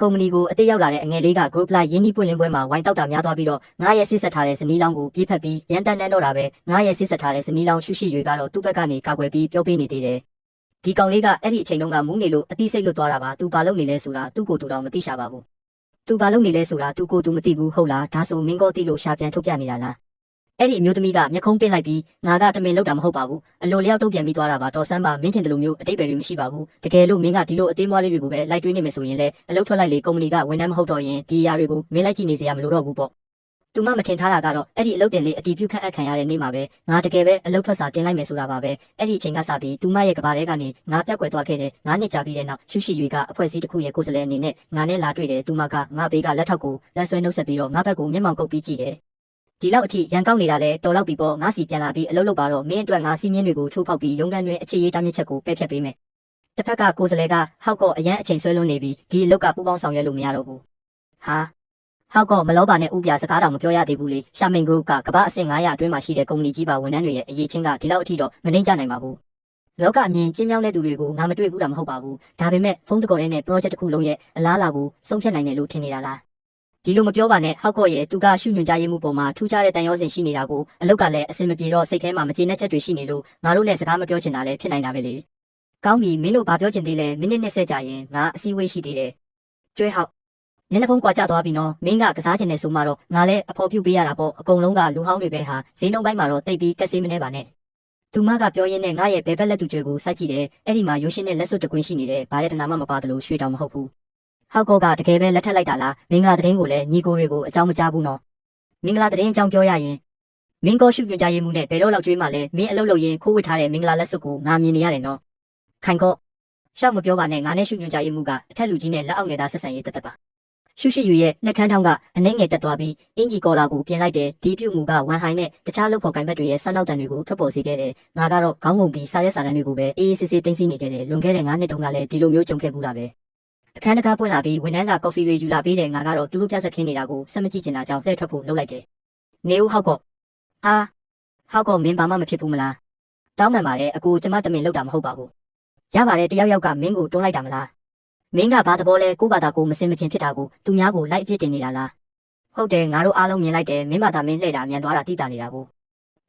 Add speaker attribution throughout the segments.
Speaker 1: ကုမ္ပဏီကိုအသေးရောက်လာတဲ့အငယ်လေးက group လိုက်ရင်းနှီးပွင့်လင်းပွဲမှာဝိုင်းတောက်တာများသွားပြီးတော့ငါရဲ့စစ်ဆက်ထားတဲ့ဇနီးလောင်းကိုပြေးဖက်ပြီးရန်တန်းတန်းတော့တာပဲငါရဲ့စစ်ဆက်ထားတဲ့ဇနီးလောင်းရှုရှိရွေကတော့သူ့ဘက်ကနေကာကွယ်ပြီးပြောပေးနေသေးတယ်ဒီကောင်လေးကအဲ့ဒီအချိန်တုန်းကမူးနေလို့အတိစိတ်လွတ်သွားတာပါသူဘာလုပ်နေလဲဆိုတာသူ့ကိုယ်သူတော့မသိရှာပါဘူးသူဘာလုပ်နေလဲဆိုတာသူကိုယ်သူမသိဘူးဟုတ်လားဒါဆိုမင်းကောသိလို့ရှာပြန်ထုတ်ပြနေတာလားအဲ့ဒီအမျိုးသမီးကမျက်ခုံးပင်းလိုက်ပြီးငါကတမင်လောက်တာမဟုတ်ပါဘူးအလိုလျောက်တုံ့ပြန်ပြီးသွားတာပါတော်ဆန်းပါမင်းထင်တယ်လို့မျိုးအတိတ်ပဲမရှိပါဘူးတကယ်လို့မင်းကဒီလိုအသေးမွားလေးတွေကိုပဲလိုက်တွေးနေမယ်ဆိုရင်လည်းအလုပ်ထွက်လိုက်လေကုမ္ပဏီကဝန်ထမ်းမဟုတ်တော့ရင်ဒီအရာတွေကိုမင်းလိုက်ကြည့်နေစရာမလိုတော့ဘူးပေါ့သူမထင်ထားတာကတော့အဲ့ဒီအလုပ်တင်လေးအတီးပြုတ်ခန့်အပ်ခံရတဲ့နေ့မှာပဲငါတကယ်ပဲအလုပ်ထွက်စာတင်လိုက်မယ်ဆိုတာပါပဲအဲ့ဒီအချိန်ကစပြီးသူမရဲ့ကဘာထဲကနေငါပြက်ကွယ်သွားခဲ့တဲ့9နှစ်ကြာပြီးတဲ့နောက်ရှုရှိရွေကအဖွဲ့အစည်းတစ်ခုရဲ့ကိုယ်စားလှယ်အနေနဲ့ငါနဲ့လာတွေ့တယ်သူမကငါဘေးကလက်ထောက်ကိုလက်ဆွဲနှုတ်ဆက်ပြီးတော့ငါဘက်ကိုမျက်မှောင်ကုပ်ပြီးကြည့်တယ်ဒီလောက်အထိရန်ကောက်နေတာလဲတော်လောက်ပြီပေါ့ငါစီပြန်လာပြီးအလုပ်လုပ်ပါတော့မင်းအတွက်ငါစီးမြင်းတွေကိုချိုးဖောက်ပြီးရုံးခန်းတွင်အခြေရေးတားမြစ်ချက်ကိုပယ်ဖျက်ပေးမယ်တစ်ဖက်ကကိုယ်စားလှယ်ကဟောက်ကော့အရန်အချိန်ဆွဲလွန်းနေပြီးဒီအလုပ်ကပူပေါင်းဆောင်ရွက်လို့မရတော့ဘူးဟာဟောက်ကော့မလောပါနဲ့ဥပြစကားတောင်မပြောရသေးဘူးလေရှာမိန် group ကကမ္ဘာအဆင့်900အတွင်းမှာရှိတဲ့ကုမ္ပဏီကြီးပါဝန်ထမ်းတွေရဲ့အရေးချင်းကဒီလောက်အထိတော့မနှိမ့်ကြနိုင်ပါဘူးလောကအမြင်ကျင်းမြောင်းတဲ့သူတွေကိုငါမတွေ့ဘူးတာမဟုတ်ပါဘူးဒါပေမဲ့ဖုန်းတကော်နဲ့ project တစ်ခုလုံးရဲ့အလားအလာကိုဆုံးဖြတ်နိုင်တယ်လို့ထင်နေတာလားဒီလိုမပြောပါနဲ့ဟောက်ကော့ရဲ့သူကရှုညွှန်ကြားရေးမှုပေါ်မှာထူးခြားတဲ့တန်ရောစင်ရှိနေတာကိုအလုတ်ကလည်းအစင်မပြေတော့စိတ်ထဲမှာမကျေနပ်ချက်တွေရှိနေလို့ငါတို့နဲ့စကားမပြောချင်တာလည်းဖြစ်နိုင်တာပဲလေကောင်းပြီမင်းတို့ဘာပြောချင်သေးလဲမိနစ်20ကြာရင်ငါအစည်းအဝေးရှိသေးတယ်ကျွဲဟောက်မျက်နှာဖုံးကွာကျသွားပြီနော်မင်းကကစားချင်တယ်ဆိုမှတော့ငါလည်းအဖော်ပြုတ်ပေးရတာပေါ့အကုန်လုံးကလူဟောင်းတွေပဲဟာဈေးနှုန်းပိုင်းမှာတော့တိတ်ပြီးကက်ဆေးမနေပါနဲ့သူမကပြောရင်းနဲ့ငါရဲ့ဘဲဘက်လက်သူကျွဲကိုစိုက်ကြည့်တယ်အဲ့ဒီမှာရိုးရှင်းတဲ့လက်စွပ်တကွင်းရှိနေတယ်ဘာတဲ့တနာမှမပါတယ်လို့ရွှေတောင်မဟုတ်ဘူးဟောက်ကောကတကယ်ပဲလက်ထက်လိုက်တာလားမင်္ဂလာသတင်းကိုလည်းညီကိုတွေကိုအကြောင်းမကြားဘူးနော်မင်္ဂလာသတင်းအကြောင်းပြောရရင်မင်းကောရှုညွှန်ကြားရေးမှုနဲ့ဘယ်တော့လောက်ကျွေးမှလဲမင်းအလုပ်လုပ်ရင်ခိုးဝစ်ထားတဲ့မင်္ဂလာလက်စွပ်ကိုငါမြင်နေရတယ်နော်ခိုင်ကောရှောက်မပြောပါနဲ့ငါနဲ့ရှုညွှန်ကြားရေးမှုကအထက်လူကြီးနဲ့လက်အောက်ငယ်သားဆက်ဆံရေးတသက်ပါရှုရှိယူရဲ့နှက်ခမ်းထောင်းကအနှဲငယ်တက်သွားပြီးအင်ဂျီကော်လာကိုပြင်လိုက်တယ်ဒီပြုတ်မှုကဝန်ဟိုင်းနဲ့တခြားလုပ်ဖော်ကိုင်ဘက်တွေရဲ့ဆန်းနောက်တန်တွေကိုထွက်ပေါ်စေခဲ့တယ်ငါကတော့ခေါင်းငုံပြီးစားရက်စာတန်းတွေကိုပဲအေးအေးဆေးဆေးတင်းစီနေခဲ့တယ်လွန်ခဲ့တဲ့9နှစ်တုန်းကလည်းဒီလိုမျိုးကြုံခဲ့ဘူးလားပဲအခန်းတကားပွင့်လာပြီးဝန်ထမ်းကကော်ဖီတွေယူလာပေးတယ်ငါကတော့သူတို့ပြဆက်ခင်းနေတာကိုစက်မကြည့်ချင်တာကြောင့်လှည့်ထွက်ဖို့လုပ်လိုက်တယ်နေဦးဟောက်ကောဟာဟောက်ကောမင်းဘာမှမဖြစ်ဘူးမလားတောင်းပန်ပါတယ်အကူကျမတမင်လုပ်တာမဟုတ်ပါဘူးရပါတယ်တယောက်ယောက်ကမင်းကိုတွန်းလိုက်တာမလားမင်းကဘာသဘောလဲကိုဘာသာကိုမစင်မချင်းဖြစ်တာကိုသူများကိုလိုက်အပြစ်တင်နေတာလားဟုတ်တယ်ငါတို့အားလုံးမြင်လိုက်တယ်မင်းဘာသာမင်းလှည့်တာမြန်သွားတာတိတာနေတာကို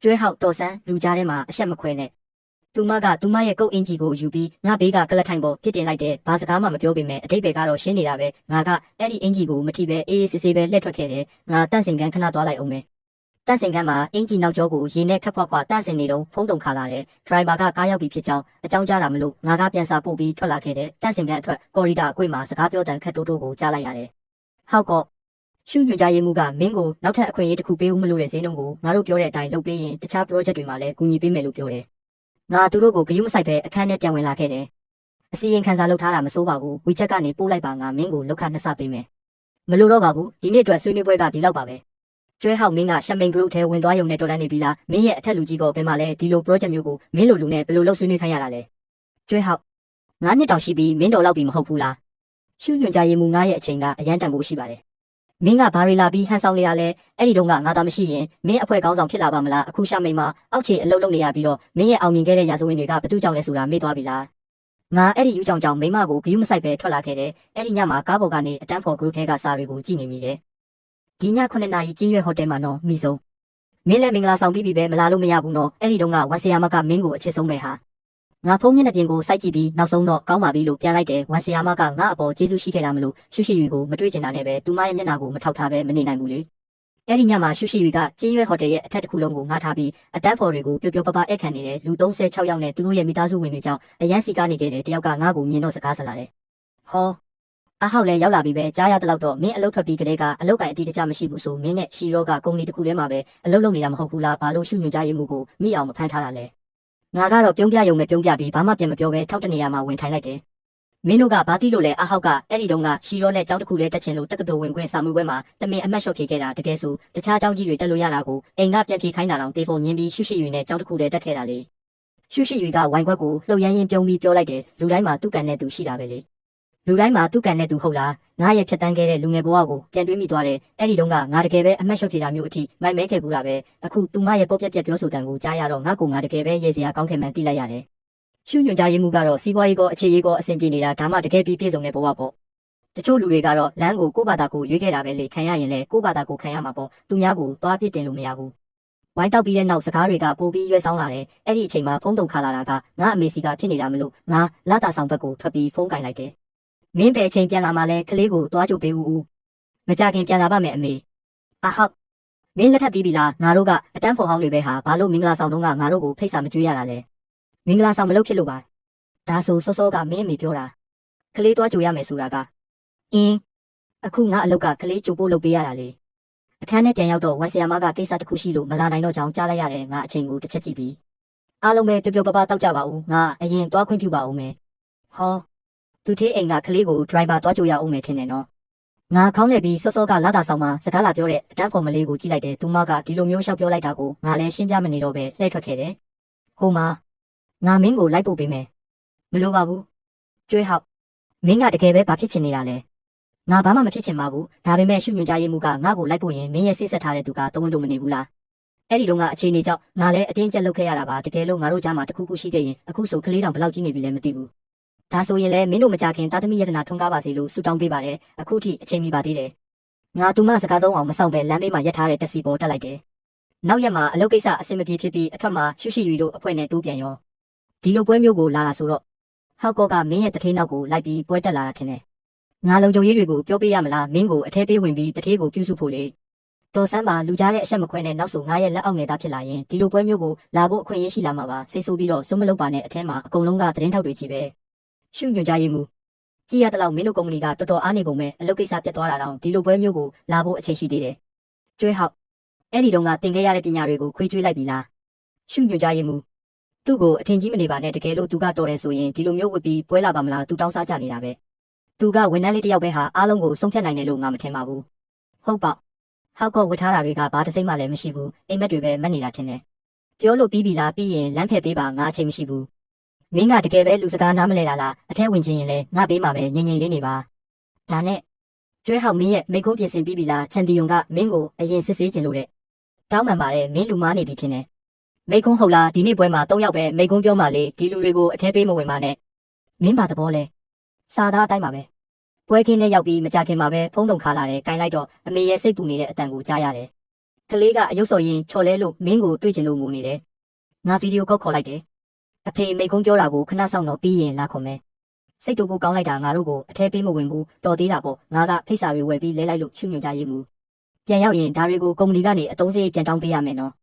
Speaker 1: ကျွဲဟောက်တော်ဆန်းလူကြားထဲမှာအဆက်မခွဲနဲ့သူမရဲ့ကုတ်အင်ဂျီကိုယူပြီးငါဘေးကကလတ်ထိုင်ပေါ်ပြစ်တင်လိုက်တယ်ဘာစကားမှမပြောပေမဲ့အတိတ်ပဲကတော့ရှင်းနေတာပဲငါကအဲ့ဒီအင်ဂျီကိုမထိပဲအေးအေးဆေးဆေးပဲလှည့်ထွက်ခဲ့တယ်ငါတန့်စင်ကန်ခဏသွားလိုက်အောင်မယ်တန့်စင်ကန်မှာအင်ဂျီနောက်ကျောကိုရေနဲ့ခပ်ဖွားဖွားတန့်စင်နေတော့ဖုံးတုံခါလာတယ်ဒရိုင်ဘာကကားရောက်ပြီဖြစ်ကြောင်းအကြောင်းကြားတာမလို့ငါကပြန်စာပို့ပြီးထွက်လာခဲ့တယ်တန့်စင်ကန်အထွက်ကော်ရီဒါအကွေ့မှာစကားပြောတန်ခက်တိုးတိုးကိုကြားလိုက်ရတယ်ဟောက်ကောရှုညွှန်ကြားရေးမှုကမင်းကိုနောက်ထပ်အခွင့်အရေးတစ်ခုပေးဦးမလို့တဲ့ဈေးနှုန်းကိုငါတို့ပြောတဲ့အတိုင်းလုပ်ပေးရင်တခြား project တွေမှာလည်းကူညီပေးမယ်လို့ပြောတယ်ငါသူတို့ကိုဂရုမစိုက်ပဲအခန်းထဲပြန်ဝင်လာခဲ့တယ်အစီရင်ခံစာလုပ်ထားတာမစိုးပါဘူးဝီချက်ကနေပို့လိုက်ပါငါမင်းကိုလောက်ခနှစပေးမယ်မလိုတော့ပါဘူးဒီနေ့အတွက်ဆွေးနွေးပွဲကဒီလောက်ပါပဲကျွဲဟောက်မင်းကရှမိန် group ထဲဝင်သွားရုံနဲ့တော်တန်းနေပြီလားမင်းရဲ့အထက်လူကြီးကဘယ်မှာလဲဒီလို project မျိုးကိုမင်းလိုလူနဲ့ဘယ်လိုလုပ်ဆွေးနွေးခိုင်းရတာလဲကျွဲဟောက်9နှစ်တောင်ရှိပြီးမင်းတော်လောက်ပြီမဟုတ်ဘူးလားရှုညွှန်ကြားရေးမှုငါရဲ့အချိန်ကအရန်တန်ဖို့ရှိပါတယ်မင်းကဘာတွေလာပြီးဟန်ဆောင်နေရလဲအဲ့ဒီတုန်းကငါသာမရှိရင်မင်းအဖွဲ့ကောင်းဆောင်ဖြစ်လာပါမလားအခုရှမိန်မှာအောက်ခြေအလုပ်လုပ်နေရပြီးတော့မင်းရဲ့အောင်မြင်ခဲ့တဲ့ရာဇဝင်တွေကဘသူကြောင့်လဲဆိုတာမေ့သွားပြီလားငါအဲ့ဒီယူကြောင်မိမကိုဂယုမဆိုင်ပဲထွက်လာခဲ့တယ်အဲ့ဒီညမှာကားပေါ်ကနေအတန်းဖော် group ထဲကစာတွေကိုကြည့်နေမိတယ်ဒီည9နာရီကျင်းရွက်ဟိုတယ်မှာနော်မိဆုံးမင်းလည်းမင်္ဂလာဆောင်ပြီးပြီပဲမလာလို့မရဘူးနော်အဲ့ဒီတုန်းကဝန်ဆရာမကမင်းကိုအချစ်ဆုံးပဲဟာငါဖုန်းမျက်နှာပြင်ကိုစိုက်ကြည့်ပြီးနောက်ဆုံးတော့ကောင်းပါပြီလို့ပြန်လိုက်တယ်ဝန်ဆရာမကငါအပေါ်ကျေးဇူးရှိခဲ့တာမလို့ရှုရှိယူကိုမတွေ့ချင်တာနဲ့ပဲသူမရဲ့မျက်နှာကိုမထောက်ထားပဲမနေနိုင်ဘူးလေအဲ့ဒီညမှာရှုရှိယူကကျင်းရွက်ဟိုတယ်ရဲ့အထက်တစ်ခုလုံးကိုငါထားပြီးအတန်းဖော်တွေကိုပျော်ပျော်ပပဧည့်ခံနေတယ်လူ36ယောက်နဲ့သူတို့ရဲ့မိသားစုဝင်တွေကြောင့်အရန်စီကားနေကြတယ်တယောက်ကငါ့ကိုမြင်တော့စကားဆလာတယ်ဟောအဟောက်လည်းရောက်လာပြီပဲကြားရတဲ့လောက်တော့မင်းအလုပ်ထွက်ပြီးကလေးကအလုပ်ကန်အတီးတကျမရှိဘူးဆိုမင်းနဲ့ရှီရောကကုမ္ပဏီတစ်ခုထဲမှာပဲအလုပ်လုပ်နေတာမဟုတ်ဘူးလားဘာလို့ရှုညွှန်ကြားရေးမှုကိုမိအောင်မဖမ်းထားတာလဲငါကတော့ပြုံးပြရုံနဲ့ပြုံးပြပြီးဘာမှပြန်မပြောပဲထောက်တနေရမှာဝင်ထိုင်လိုက်တယ်မင်းတို့ကဘာတိလို့လဲအဟောက်ကအဲ့ဒီတုန်းကရှီရောနဲ့ကျောင်းတစ်ခုလဲတက်ချင်လို့တက္ကသိုလ်ဝင်ခွင့်စာမှုပွဲမှာတမင်အမတ်လျှော့ဖြေခဲ့တာတကယ်ဆိုတခြားကျောင်းကြီးတွေတက်လို့ရတာကိုအိမ်ကပြန်ဖြေခိုင်းတာတော့တေဖို့ညင်းပြီးရှုရှိယူနဲ့ကျောင်းတစ်ခုလဲတက်ခဲ့တာလေရှုရှိယူကဝိုင်ခွက်ကိုလှုပ်ရမ်းရင်းပြုံးပြီးပြောလိုက်တယ်လူတိုင်းမှာသူ့ကန်နဲ့သူရှိတာပဲလေလူတိုင်းမှာသူ့ကန်နဲ့သူဟုတ်လားငါရဲ့ဖြတ်တန်းခဲ့တဲ့လူငယ်ဘဝကိုပြန်တွေးမိသွားတယ်အဲ့ဒီတုန်းကငါတကယ်ပဲအမတ်လျှော့ဖြေတာမျိုးအထိမိုက်မဲခဲ့ဘူးတာပဲအခုသူမရဲ့ပေါက်ပြက်ပြက်ပြောဆိုတန်ကိုကြားရတော့ငါကတကယ်ပဲရေစရာကောင်းခဲ့မှန်းသိလိုက်ရတယ်ရှုညွှန်ကြားရေးမှုကတော့စီးပွားရေးကောအခြေရေးကောအဆင်ပြေနေတာဒါမှတကယ်ပြီးပြည့်စုံတဲ့ဘဝပေါ့တ ချို့လူတွေကတော့လမ်းကိုကိုယ့်ဘာသာကိုရွေးခဲ့တာပဲလေခံရရင်လည်းကိုယ့်ဘာသာကိုခံရမှာပေါ့သူများကိုသွားပြစ်တင်လို့မရဘူးဝိုင်းတောက်ပြီးတဲ့နောက်စကားတွေကပိုပြီးရွက်ဆောင်လာတယ်အဲ့ဒီအချိန်မှာဖုန်းတုံခါလာတာကငါအမေစီကဖြစ်နေတာမလို့ငါလာတာဆောင်ဘက်ကိုထွက်ပြီးဖုန်းကင်လိုက်တယ်မင်းပဲအချိန်ပြန်လာမှလဲကလေးကိုသွားကြိုပေးဦးမကြခင်ပြန်လာပါမယ်အမေအာဟုတ်မင်းလက်ထပ်ပြီးပြီလားငါတို့ကအတန်းဖော်ဟောင်းတွေပဲဟာဘာလို့မင်္ဂလာဆောင်တုန်းကငါတို့ကိုဖိတ်စာမကြွေးရတာလဲမင်္ဂလာဆောင်မလုပ်ဖြစ်လို့ပါဒါဆိုစောစောကမင်းအမေပြောတာကလေးသွားကြိုရမယ်ဆိုတာကအင်းအခုငါအလောက်ကကလေးကြိုဖို့လုပ်ပေးရတာလေအခန်းထဲပြန်ရောက်တော့ဝန်ဆရာမကကိစ္စတစ်ခုရှိလို့မလာနိုင်တော့ကြောင်းကြားလိုက်ရတယ်ငါအချိန်ကိုတစ်ချက်ကြည့်ပြီးအားလုံးပဲပျော်ပျော်ပါပါတောက်ကြပါဦးငါအရင်သွားခွင့်ပြုပါဦးမယ်ဟောသူသေးအိမ်ကကလေးကိုဒရိုင်ဘာသွားကြိုရအောင်မယ်ထင်တယ်နော်ငါခေါင်းနဲ့ပြီးစောစောကလာတာဆောင်မှာစကားလာပြောတဲ့အတန်းဖော်မလေးကိုကြည့်လိုက်တယ်သူမကဒီလိုမျိုးရှောက်ပြောလိုက်တာကိုငါလည်းရှင်းပြမနေတော့ပဲလှည့်ထွက်ခဲ့တယ်ဟိုမှာငါမင်းကိုလိုက်ပို့ပေးမယ်မလိုပါဘူးကျွေးဟောက်မင်းကတကယ်ပဲဘာဖြစ်ချင်နေတာလဲငါဘာမှမဖြစ်ချင်ပါဘူးဒါပေမဲ့ရှုညွှန်ကြားရေးမှုကငါ့ကိုလိုက်ပို့ရင်မင်းရဲ့စိတ်ဆက်ထားတဲ့သူကသုံးလို့မနေဘူးလားအဲ့ဒီတော့ငါအခြေအနေကြောင့်ငါလည်းအတင်းကျပ်လုပ်ခဲ့ရတာပါတကယ်လို့ငါတို့ကြားမှာတခုခုရှိခဲ့ရင်အခုဆိုကလေးတောင်ဘယ်လောက်ကြီးနေပြီလဲမသိဘူးဒါဆိုရင်လည်းမင်းတို့မကြခင်တာသမီယတနာထွန်းကားပါစေလို့ဆုတောင်းပေးပါတယ်အခုထိအချိန်မီပါသေးတယ်ငါသူမစကားဆုံးအောင်မဆောင်ပဲလမ်းဘေးမှာရပ်ထားတဲ့တက်စီပေါ်တက်လိုက်တယ်နောက်ရက်မှာအလုပ်ကိစ္စအဆင်မပြေဖြစ်ပြီးအထက်မှာရှုရှိရီတို့အဖွဲ့နဲ့တိုးပြန်ရောဒီလိုပွဲမျိုးကိုလာတာဆိုတော့ဟောက်ကောကမင်းရဲ့တထေးနောက်ကိုလိုက်ပြီးပွဲတက်လာတာထင်တယ်ငါလုံခြုံရေးတွေကိုပြောပေးရမလားမင်းကိုအထဲပေးဝင်ပြီးတထေးကိုပြုစုဖို့လေတော်စမ်းပါလူကြားတဲ့အဆက်မခွဲနဲ့နောက်ဆိုငါရဲ့လက်အောက်ငယ်သားဖြစ်လာရင်ဒီလိုပွဲမျိုးကိုလာဖို့အခွင့်အရေးရှိလာမှာပါစိတ်ဆိုးပြီးတော့စွန့်မလုပ်ပါနဲ့အထဲမှာအကုန်လုံးကသတင်းထောက်တွေကြီးပဲရှုညွှန်ကြားရေးမှုကြည်ရတဲ့လောက်မင်းတို့ကုမ္ပဏီကတော်တော်အားနေပုံပဲအလုပ်ကိစ္စပြတ်သွားတာတောင်ဒီလိုပွဲမျိုးကိုလာဖို့အချိန်ရှိသေးတယ်ကျွေးဟောက်အဲ့ဒီတုန်းကသင်ခဲ့ရတဲ့ပညာတွေကိုခွေးကျွေးလိုက်ပြီလားရှုညွှန်ကြားရေးမှုသူ့ကိုအထင်ကြီးမနေပါနဲ့တကယ်လို့သူကတော်တယ်ဆိုရင်ဒီလိုမျိုးဝစ်ပြီးပွဲလာပါမလားသူတောင်းစားကြနေတာပဲသူကဝန်ထမ်းလေးတစ်ယောက်ပဲဟာအားလုံးကိုဆုံးဖြတ်နိုင်တယ်လို့ငါမထင်ပါဘူးဟုတ်ပါဟောက်ကောဝစ်ထားတာတွေကဘာတစ်စိမ့်မှလည်းမရှိဘူးအိမ်မက်တွေပဲမက်နေတာထင်တယ်ပြောလို့ပြီးပြီလားပြီးရင်လမ်းဖယ်ပေးပါငါအချိန်မရှိဘူးမင်းကတကယ်ပဲလူစကားနားမလဲတာလားအထက်ဝင်ချင်းရင်လည်းငါပေးမှာပဲငြိမ်ငြိမ်လေးနေပါဒါနဲ့ကျွဲဟောက်မင်းရဲ့မိကုံးပြင်ဆင်ပြီးပြီလားချန်တီယုံကမင်းကိုအရင်စစ်ဆေးခြင်းလို့တဲ့တောင်းပန်ပါတယ်မင်းလူမားနေပြီထင်တယ်မိကုံးဟုတ်လားဒီနေ့ပွဲမှာ3ယောက်ပဲမိကုံးပြောမှလေဒီလူတွေကိုအထက်ပေးမဝင်ပါနဲ့မင်းပါသဘောလဲစာသားအတိုင်းပါပဲပွဲခင်းနဲ့ရောက်ပြီးမကြခင်မှာပဲဖုန်းတုံခါလာတယ်ကိုင်းလိုက်တော့အမေရဲ့စိတ်ပူနေတဲ့အတန်ကိုကြားရတယ်ကလေးကအယုတ်စော်ရင်ချော်လဲလို့မင်းကိုတွေ့ချင်လို့ငိုနေတယ်ငါဗီဒီယိုကောက်ခေါ်လိုက်တယ်အဖေမိကုံးပြောတာကိုခဏဆောင်တော့ပြီးရင်လာခေါ်မယ်စိတ်တူကိုကောင်းလိုက်တာငါတို့ကိုအထဲပေးမဝင်ဘူးတော်သေးတာပေါ့ငါကဖိတ်စာတွေဝယ်ပြီးလဲလိုက်လို့ရှုညွှန်ကြရေးမူပြန်ရောက်ရင်ဒါတွေကိုကုမ္ပဏီကနေအသုံးစရိတ်ပြန်တောင်းပေးရမယ်နော်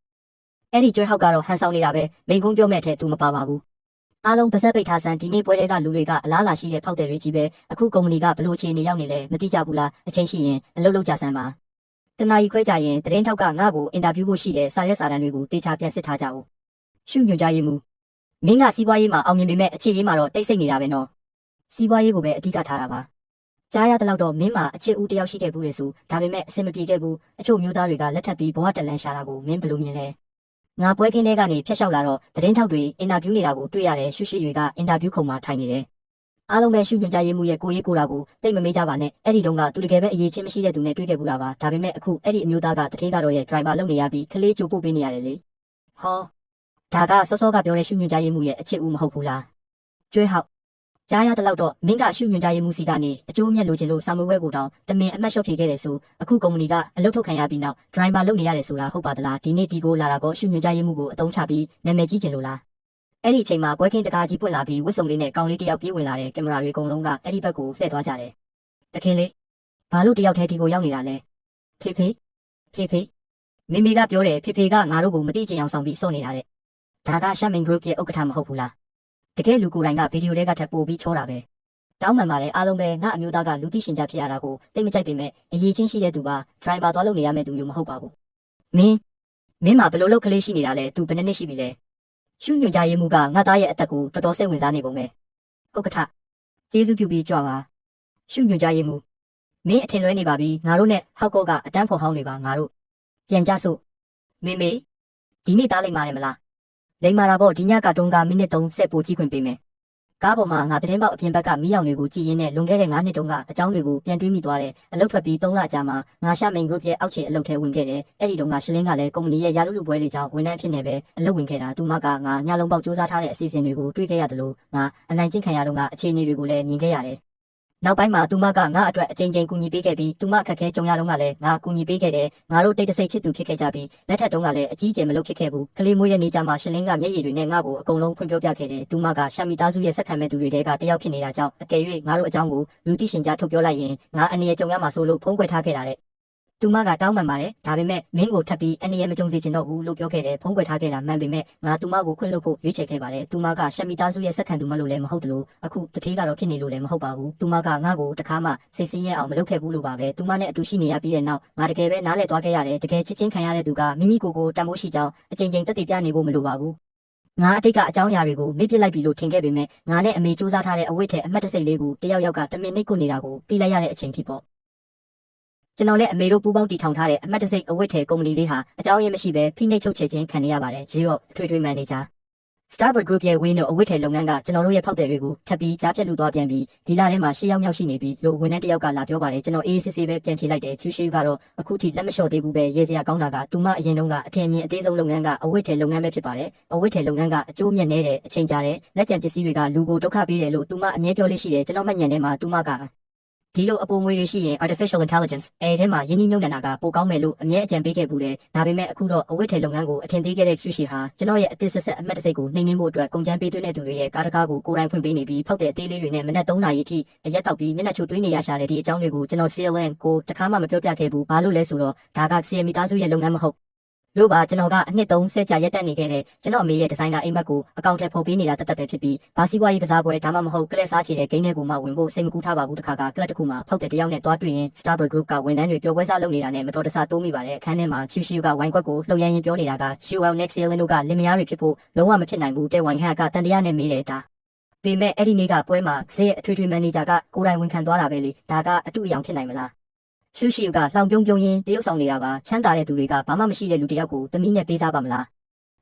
Speaker 1: အဲ့ဒီကျွဲဟောက်ကတော့ဟန်ဆောင်နေတာပဲမိကုံးပြောမဲ့တဲ့သူမပါပါဘူးအားလုံးပါဇက်ပိတ်ထားစမ်းဒီနေ့ပွဲတွေကလူတွေကအလားလာရှိတဲ့ဖောက်တယ်တွေကြီးပဲအခုကုမ္ပဏီကဘလို့အခြေအနေရောက်နေလဲမသိကြဘူးလားအချိန်ရှိရင်အလုပ်လုပ်ကြစမ်းပါတနာရီခွဲကြရင်သတင်းထောက်ကငါ့ကိုအင်တာဗျူးဖို့ရှိတဲ့စာရွက်စာတမ်းတွေကိုတေချာပြန်စစ်ထားကြအောင်ရှုညွှန်ကြရေးမူမင်းကစီးပွားရေးမှာအောင်မြင်ပေမဲ့အခြေရေးမှာတော့တိတ်ဆိတ်နေတာပဲနော်စီးပွားရေးကိုပဲအဓိကထားတာပါကြားရတဲ့လောက်တော့မင်းမှာအချစ်ဦးတယောက်ရှိခဲ့ဘူးလေဆိုဒါပေမဲ့အဆင်မပြေခဲ့ဘူးအချို့မျိုးသားတွေကလက်ထပ်ပြီးဘဝတက်လန်းရှာတာကိုမင်းဘယ်လိုမြင်လဲငါပွဲခင်းထဲကနေဖျက်လျှောက်လာတော့သတင်းထောက်တွေအင်တာဗျူးနေတာကိုတွေ့ရတယ်ရှုရှိတွေကအင်တာဗျူးခုံမှာထိုင်နေတယ်အားလုံးပဲရှုညွှန်ကြားရေးမှုရဲ့ကိုရေးကိုတာကိုတိတ်မမေးကြပါနဲ့အဲ့ဒီတုန်းကသူတကယ်ပဲအရေးချင်းမရှိတဲ့သူနဲ့တွေ့ခဲ့ဘူးတာပါဒါပေမဲ့အခုအဲ့ဒီအမျိုးသားကတထေးကတော့ရဲ့ဒရိုင်ဘာလုပ်နေရပြီးကလေးကြိုပို့ပေးနေရတယ်လေဟောဒါကစောစောကပြောတဲ့ရှုညွှန်ကြားရေးမှုရဲ့အချစ်ဦးမဟုတ်ဘူးလားကျွဲဟောက်ကြားရတဲ့လောက်တော့မင်းကရှုညွှန်ကြားရေးမှုစီကနေအကျိုးမြတ်လိုချင်လို့စာမွေးပွဲကိုတောင်တမင်အမှတ်လျှော့ဖြေခဲ့တယ်ဆိုအခုကုမ္ပဏီကအလုပ်ထုတ်ခံရပြီးနောက်ဒရိုင်ဘာလုပ်နေရတယ်ဆိုတာဟုတ်ပါသလားဒီနေ့ဒီကိုလာတာကောရှုညွှန်ကြားရေးမှုကိုအသုံးချပြီးနာမည်ကြီးချင်လို့လားအဲ့ဒီအချိန်မှာပွဲခင်းတကားကြီးပွင့်လာပြီးဝစ်စုံလေးနဲ့ကောင်လေးတယောက်ပြေးဝင်လာတဲ့ကင်မရာတွေအကုန်လုံးကအဲ့ဒီဘက်ကိုလှည့်သွားကြတယ်တခင်လေးဘာလို့တယောက်တည်းဒီကိုရောက်နေတာလဲဖေဖေမိမိကပြောတယ်ဖေဖေကငါတို့ကိုမတိချင်အောင်ဆောင်ပြီးစော့နေတာတဲ့ဒါကရှမ်းမင်း group ရဲ့ဥက္ကဋ္ဌမဟုတ်ဘူးလားတကယ်လူကိုယ်တိုင်ကဗီဒီယိုတွေကထပ်ပို့ပြီးချောတာပဲတောင်းပန်ပါတယ်အားလုံးပဲငါအမျိုးသားကလူသိရှင်ကြားဖြစ်ရတာကိုတိတ်မကြိုက်ပေမဲ့အရေးချင်းရှိတဲ့သူပါဒရိုင်ဘာသွားလုပ်နေရမယ့်သူမျိုးမဟုတ်ပါဘူးမင်းမှာဘယ်လိုလုပ်ကလေးရှိနေတာလဲသူဘယ်နှစ်နှစ်ရှိပြီလဲရှုညွှန်ကြားရေးမှုကငါသားရဲ့အသက်ကိုတော်တော်စိတ်ဝင်စားနေပုံပဲဥက္ကဋ္ဌကျေးဇူးပြုပြီးကြွပါရှုညွှန်ကြားရေးမှုမင်းအထင်လွဲနေပါပြီငါတို့နဲ့ဟောက်ကောကအတန်းဖော်ဟောင်းနေပါငါတို့ပြန်ကြစို့မေဒီနေ့သားလိမ့်မာတယ်မလားလိမ္မာတာပေါ့ဒီညကတုန်းကမိနစ်30ပို့ကြည့်ခွင့်ပေးမယ်ကားပေါ်မှာငါသတင်းပေါက်အပြင်ဘက်ကမီးရောင်တွေကိုကြည့်ရင်းနဲ့လွန်ခဲ့တဲ့9နှစ်တုန်းကအကြောင်းတွေကိုပြန်တွေးမိသွားတယ်အလုပ်ထွက်ပြီး3လကြာမှငါရှာမိန် group ရဲ့အောက်ခြေအလုပ်ထဲဝင်ခဲ့တယ်အဲ့ဒီတုန်းကရှလင်းကလည်းကုမ္ပဏီရဲ့ရာလူလူပွဲတွေကြောင့်ဝန်ထမ်းဖြစ်နေပဲအလုပ်ဝင်ခဲ့တာသူမကငါညလုံးပေါက်စူးစမ်းထားတဲ့အစီအစဉ်တွေကိုတွေးခဲ့ရတယ်လို့ငါအနိုင်ကျင့်ခံရတော့ကအခြေအနေတွေကိုလည်းမြင်ခဲ့ရတယ် နောက်ပိုင်းမှာသူမကငါအတွက်အချိန်ချင်းကူညီပေးခဲ့ပြီးသူမအခက်ခဲကြုံရတော့ကလည်းငါကူညီပေးခဲ့တယ်ငါတို့တိတ်တဆိတ်ချစ်သူဖြစ်ခဲ့ကြပြီးလက်ထက်တုန်းကလည်းအကြီးအကျယ်မလုပ်ဖြစ်ခဲ့ဘူးကလေးမွေးရဲ့နေကြမှာရှင်လင်းကမျက်ရည်တွေနဲ့ငါ့ကိုအကုန်လုံးဖွင့်ပြောပြခဲ့တယ်သူမကရှာမီသားစုရဲ့ဆက်ခံမဲ့သူတွေကတယောက်ဖြစ်နေတာကြောင့်အကယ်၍ငါတို့အကြောင်းကိုလူသိရှင်ကြားထုတ်ပြောလိုက်ရင်ငါအနေနဲ့ကြုံရမှာဆိုလို့ဖုံးကွယ်ထားခဲ့တာတဲ့သူမကတောင်းပန်ပါတယ်ဒါပေမဲ့မင်းကိုထပ်ပြီးအနေနဲ့မကြုံစေချင်တော့ဘူးလို့ပြောခဲ့တယ်ဖုံးကွယ်ထားခဲ့တာမှန်ပေမဲ့ငါသူမကိုခွင့်လွှတ်ဖို့ရွေးချယ်ခဲ့ပါတယ်သူမကရှမီသားစုရဲ့ဆက်ခံသူမလို့လည်းမဟုတ်တယ်လို့အခုတထေးကတော့ဖြစ်နေလို့လည်းမဟုတ်ပါဘူးသူမကငါ့ကိုတခါမှစိတ်ဆင်းရဲအောင်မလုပ်ခဲ့ဘူးလို့ပါပဲသူမနဲ့အတူရှိနေရပြီးတဲ့နောက်ငါတကယ်ပဲနားလည်သွားခဲ့ရတယ်တကယ်ချစ်ချင်းခံရတဲ့သူကမိမိကိုယ်ကိုတန်ဖိုးရှိကြောင်းအချိန်ချင်းသက်သေပြနေဖို့မလိုပါဘူးငါအတိတ်ကအကြောင်းအရာတွေကိုမေ့ပစ်လိုက်ပြီလို့ထင်ခဲ့ပေမဲ့ငါနဲ့အမေစူးစမ်းထားတဲ့အဝိတ်ထဲအမှတ်တစိတ်လေးကိုတယောက်ကတမင်နှိပ်ကိုနေတာကိုသိလိုက်ရတဲ့အချိန်ထိပေါ့ကျွန်တော်နဲ့အမေတို့ပူးပေါင်းတည်ထောင်ထားတဲ့အမတ်တစိတ်အဝတ်ထဲကုမ္ပဏီလေးဟာအကြောင်းရင်းမရှိဘဲဖိနှိပ်ချုပ်ချယ်ခြင်းခံနေရပါတယ်။ရေရော့အထွေထွေမန်နေဂျာ Starboard Group ရဲ့ဝင်းတို့အဝတ်ထဲလုပ်ငန်းကကျွန်တော်တို့ရဲ့ဖောက်တယ်တွေကိုထပ်ပြီးကြားပြတ်လူသွားပြန်ပြီးဒီလထဲမှာ10ယောက်မြောက်ရှိနေပြီလို့ဝန်ထမ်းတစ်ယောက်ကလာပြောပါတယ်ကျွန်တော်အေးစစ်စစ်ပဲပြန်ဖြေလိုက်တယ် QC ကတော့အခုထိလက်မလျှော့သေးဘူးပဲရေးစရာကောင်းတာကသူမအရင်တုန်းကအထင်မြင်အသေးဆုံးလုပ်ငန်းကအဝတ်ထဲလုပ်ငန်းပဲဖြစ်ပါတယ်အဝတ်ထဲလုပ်ငန်းကအကျိုးမြတ်နေတဲ့အချိန်ကြာတဲ့လက်ကျန်ပစ္စည်းတွေကလူကိုဒုက္ခပေးတယ်လို့သူမအမြဲပြောလို့ရှိတယ်ကျွန်တော်မှတ်ညံထဲမှာသူမကဒီလိုအပေါ်ငွေတွေရှိရင် artificial intelligence ထဲမှာယင်းနှိမ့်ညွန့်နေတာကပိုကောင်းမယ်လို့အမြဲအကြံပေးခဲ့ဘူးတယ်ဒါပေမဲ့အခုတော့အဝတ်ထဲလုပ်ငန်းကိုအထင်သေးခဲ့တဲ့ QC ဟာကျွန်တော်ရဲ့အသစ်ဆက်ဆက်အမှတ်တစိတ်ကိုနှိမ့်နှင်းဖို့အတွက်ကုန်ကျန်းပေးသွင်းတဲ့သူတွေရဲ့ကားတကားကိုကိုယ်တိုင်ဖွင့်ပေးနေပြီးဖောက်တဲ့အသေးလေးတွေနဲ့မနက်3နာရီအထိအရက်တောက်ပြီးမျက်နှာချိုသွေးနေရရှာတဲ့ဒီအကြောင်းတွေကိုကျွန်တော် CLN ကိုတခါမှမပြောပြခဲ့ဘူးဘာလို့လဲဆိုတော့ဒါက CM သားစုရဲ့လုပ်ငန်းမဟုတ်လို့ပါကျွန်တော်ကအနှစ်30ကြာရက်တက်နေခဲ့တဲ့ကျွန်တော်အမေရဲ့ဒီဇိုင်နာအိမ်မက်ကိုအကောင့်ထဲဖော်ပေးနေတာတသက်ပဲဖြစ်ပြီးဘာစီးပွားရေးကစားပွဲဒါမှမဟုတ်ကလပ်စားချေတဲ့ဂိမ်းတွေကိုမှဝင်ဖို့စိတ်မကူးထားပါဘူးတခါကကလပ်တစ်ခုမှာဖောက်တဲ့တယောက်နဲ့တွားတွေ့ရင် Starboard Group ကဝန်ထမ်းတွေပျော်ပွဲစားလုပ်နေတာနဲ့မတော်တဆတိုးမိပါတယ်အခန်းထဲမှာ QC ကဝိုင်ကွက်ကိုလှုပ်ရမ်းရင်ပြောနေတာက UL Next Zealand တို့ကလင်မယားတွေဖြစ်ဖို့လုံးဝမဖြစ်နိုင်ဘူးတဲ့ဝိုင်ဟန်ကတန်တရားနဲ့မေးတယ်ဒါပေမဲ့အဲ့ဒီနေ့ကပွဲမှာဈေးအထွေထွေမန်နေဂျာကကိုယ်တိုင်ဝန်ခံသွားတာပဲလေဒါကအတူအယောင်ဖြစ်နိုင်မလားရှုရှိကလှောင်ပြုံးပြုံးရင်းတရုတ်ဆောင်နေတာပါချမ်းသာတဲ့သူတွေကဘာမှမရှိတဲ့လူတယောက်ကိုသမီးနဲ့ပေးစားပါမလ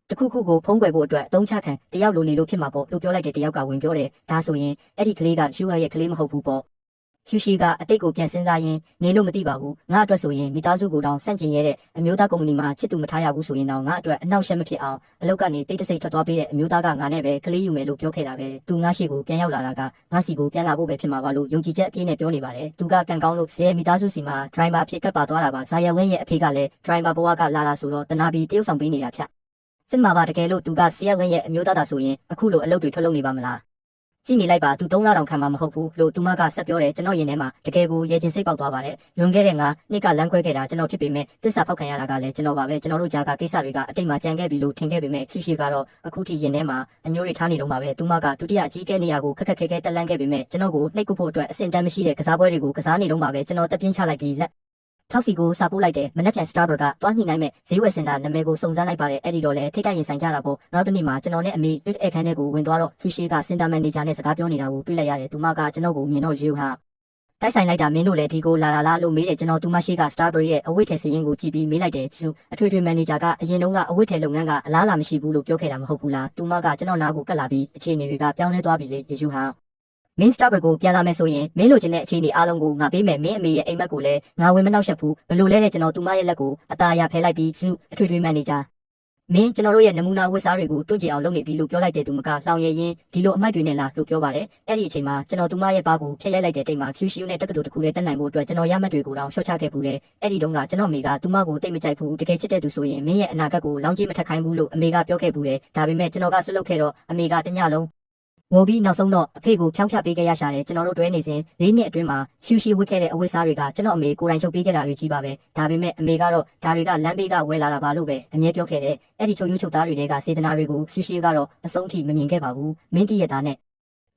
Speaker 1: ားတခုခုကိုဖုံးကွယ်ဖို့အတွက်အသုံးချခံတယောက်လိုနေလို့ဖြစ်မှာပေါ့လို့ပြောလိုက်တဲ့တယောက်ကဝင်ပြောတယ်ဒါဆိုရင်အဲ့ဒီကလေးကယူရဲ့ကလေးမဟုတ်ဘူးပေါ့ရှုရှိကအတိတ်ကိုပြန်စဉ်းစားရင်နေလို့မသိပါဘူးငါအတွက်ဆိုရင်မိသားစုကိုတောင်စန့်ကျင်ရတဲ့အမျိုးသားကုမ္ပဏီမှာချစ်သူမထားရဘူးဆိုရင်တော့ငါအတွက်အနောက်ရှက်မဖြစ်အောင်အလုပ်ကနေတိတ်တဆိတ်ထွက်သွားပေးတဲ့အမျိုးသားကငါနဲ့ပဲကလေးယူမယ်လို့ပြောခဲ့တာပဲသူငါရှိကိုပြန်ရောက်လာတာကငါစီကိုပြန်လာဖို့ပဲဖြစ်မှာပါလို့ယုံကြည်ချက်အပြည့်နဲ့ပြောနေပါတယ်သူကကန်ကောင်းလို့ဇဲမိသားစုစီမှာဒရိုင်ဘာအဖြစ်ကပ်ပါသွားတာပါဇာယဝင်းရဲ့အဖေကလည်းဒရိုင်ဘာဘဝကလာတာဆိုတော့တနာပြီးတရုတ်ဆောင်ပေးနေတာဖြတ်စစ်မှာပါတကယ်လို့သူကဆီယဝင်းရဲ့အမျိုးသားသာဆိုရင်အခုလိုအလုပ်တွေထွက်လုပ်နေပါမလားကြည့်နေလိုက်ပါသူ3လတောင်ခံမှာမဟုတ်ဘူးလို့သူမကဆက်ပြောတယ်ကျွန်တော်ရင်ထဲမှာတကယ်ကိုရေချင်စိတ်ပေါက်သွားပါတယ်လွန်ခဲ့တဲ့နှစ်ကလမ်းခွဲခဲ့တာကျွန်တော်ဖြစ်ပေမဲ့တစ္ဆာဖောက်ခံရတာကလည်းကျွန်တော်ပါပဲကျွန်တော်တို့ကြားကကိစ္စတွေကအတိတ်မှာကြံခဲ့ပြီလို့ထင်ခဲ့ပေမဲ့ဖြစ်ရှိကတော့အခုထိရင်ထဲမှာအညိုးတွေထားနေတော့မှာပဲသူမကဒုတိယအကြီးကဲနေရာကိုခက်ခက်ခဲခဲတက်လန့်ခဲ့ပေမဲ့ကျွန်တော်ကိုနှိပ်ကုဖို့အတွက်အဆင့်တန်းမရှိတဲ့ကစားပွဲတွေကိုကစားနေတော့မှာပဲကျွန်တော်တက်ပြင်းချလိုက်ပြီးလက်ထောက်စီကိုစာပို့လိုက်တယ်မနက်ဖြန် Starboard ကတွားညှိနှိုင်းမဲ့ဈေးဝယ်စင်တာနာမည်ကိုစုံစမ်းလိုက်ပါတယ်အဲ့ဒီတော့လေထိတ်တိုက်ရင်ဆိုင်ကြတာပေါ့နောက်တစ်နေ့မှာကျွန်တော်နဲ့အမေတွေ့အခန်းထဲကိုဝင်သွားတော့ဖြူရှိကစင်တာမန်နေဂျာနဲ့စကားပြောနေတာကိုတွေ့လိုက်ရတယ်သူမကကျွန်တော်ကိုမြင်တော့ယူဟာတိုက်ဆိုင်လိုက်တာမင်းတို့လည်းဒီကိုလာလားလို့မေးတယ်ကျွန်တော်သူမရှိက Starboard ရဲ့အဝတ်ထဲစရင်ကိုကြည့်ပြီးမေးလိုက်တယ်ဖြူအထွေထွေမန်နေဂျာကအရင်တုန်းကအဝတ်ထဲလုပ်ငန်းကအလားလာမရှိဘူးလို့ပြောခဲ့တာမဟုတ်ဘူးလားသူမကကျွန်တော်နားကိုကတ်လာပြီးအခြေအနေတွေကပြောင်းလဲသွားပြီလေယူဟာမင်း Starboard ကိုပြန်လာမယ်ဆိုရင်မင်းလိုချင်တဲ့အခြေအနေအားလုံးကိုငါပေးမယ်မင်းအမေရဲ့အိမ်မက်ကိုလည်းငါဝင်မနှောက်ယှက်ဘူးဘလို့လဲတဲ့ကျွန်တော်သူမရဲ့လက်ကိုအตาရဖဲလိုက်ပြီးစုအထွေထွေမန်နေဂျာမင်းကျွန်တော်တို့ရဲ့နမူနာဝတ်စားတွေကိုတွန့်ကျင်အောင်လုပ်နေပြီလို့ပြောလိုက်တဲ့သူမကလောင်ရရင်ဒီလိုအမိုက်တွေနဲ့လားလို့ပြောပါတယ်အဲ့ဒီအချိန်မှာကျွန်တော်သူမရဲ့ဘားကိုဖျက်ရိုက်လိုက်တဲ့တိတ်မှာ QC နဲ့တက္ကသိုလ်တစ်ခုလေးတက်နိုင်ဖို့အတွက်ကျွန်တော်ရမှတ်တွေကိုတောင်ရှော့ချခဲ့ဘူးလေအဲ့ဒီတုန်းကကျွန်တော်မိကသူမကိုတိတ်မကြိုက်ဘူးတကယ်ချစ်တဲ့သူဆိုရင်မင်းရဲ့အနာဂတ်ကိုလောင်းကြီးမထက်ခိုင်းဘူးလို့အမေကပြောခဲ့ဘူးလေဒါပေမဲ့ကျွန်တော်ကဆွတ်လုတ်ခဲ့တော့အမေကတညလုံးငိုပြီးနောက်ဆုံးတော့အဖေကိုဖြောင်းဖြပေးခဲ့ရရှာတယ်ကျွန်တော်တို့တွဲနေစဉ်၄နှစ်အတွင်းမှာရှူရှိဝစ်ခဲ့တဲ့အဝတ်စားတွေကကျွန်တော်အမေကိုယ်တိုင်ချုပ်ပေးခဲ့တာတွေကြီးပါပဲဒါပေမဲ့အမေကတော့ဒါတွေကလမ်းဘေးကဝယ်လာတာပါလို့ပဲအမြဲပြောခဲ့တယ်အဲ့ဒီချုပ်ရိုးချုပ်သားတွေကစေတနာတွေကိုရှူရှိကတော့အဆုံးထိမမြင်ခဲ့ပါဘူးမင်းတည့်ရတာနဲ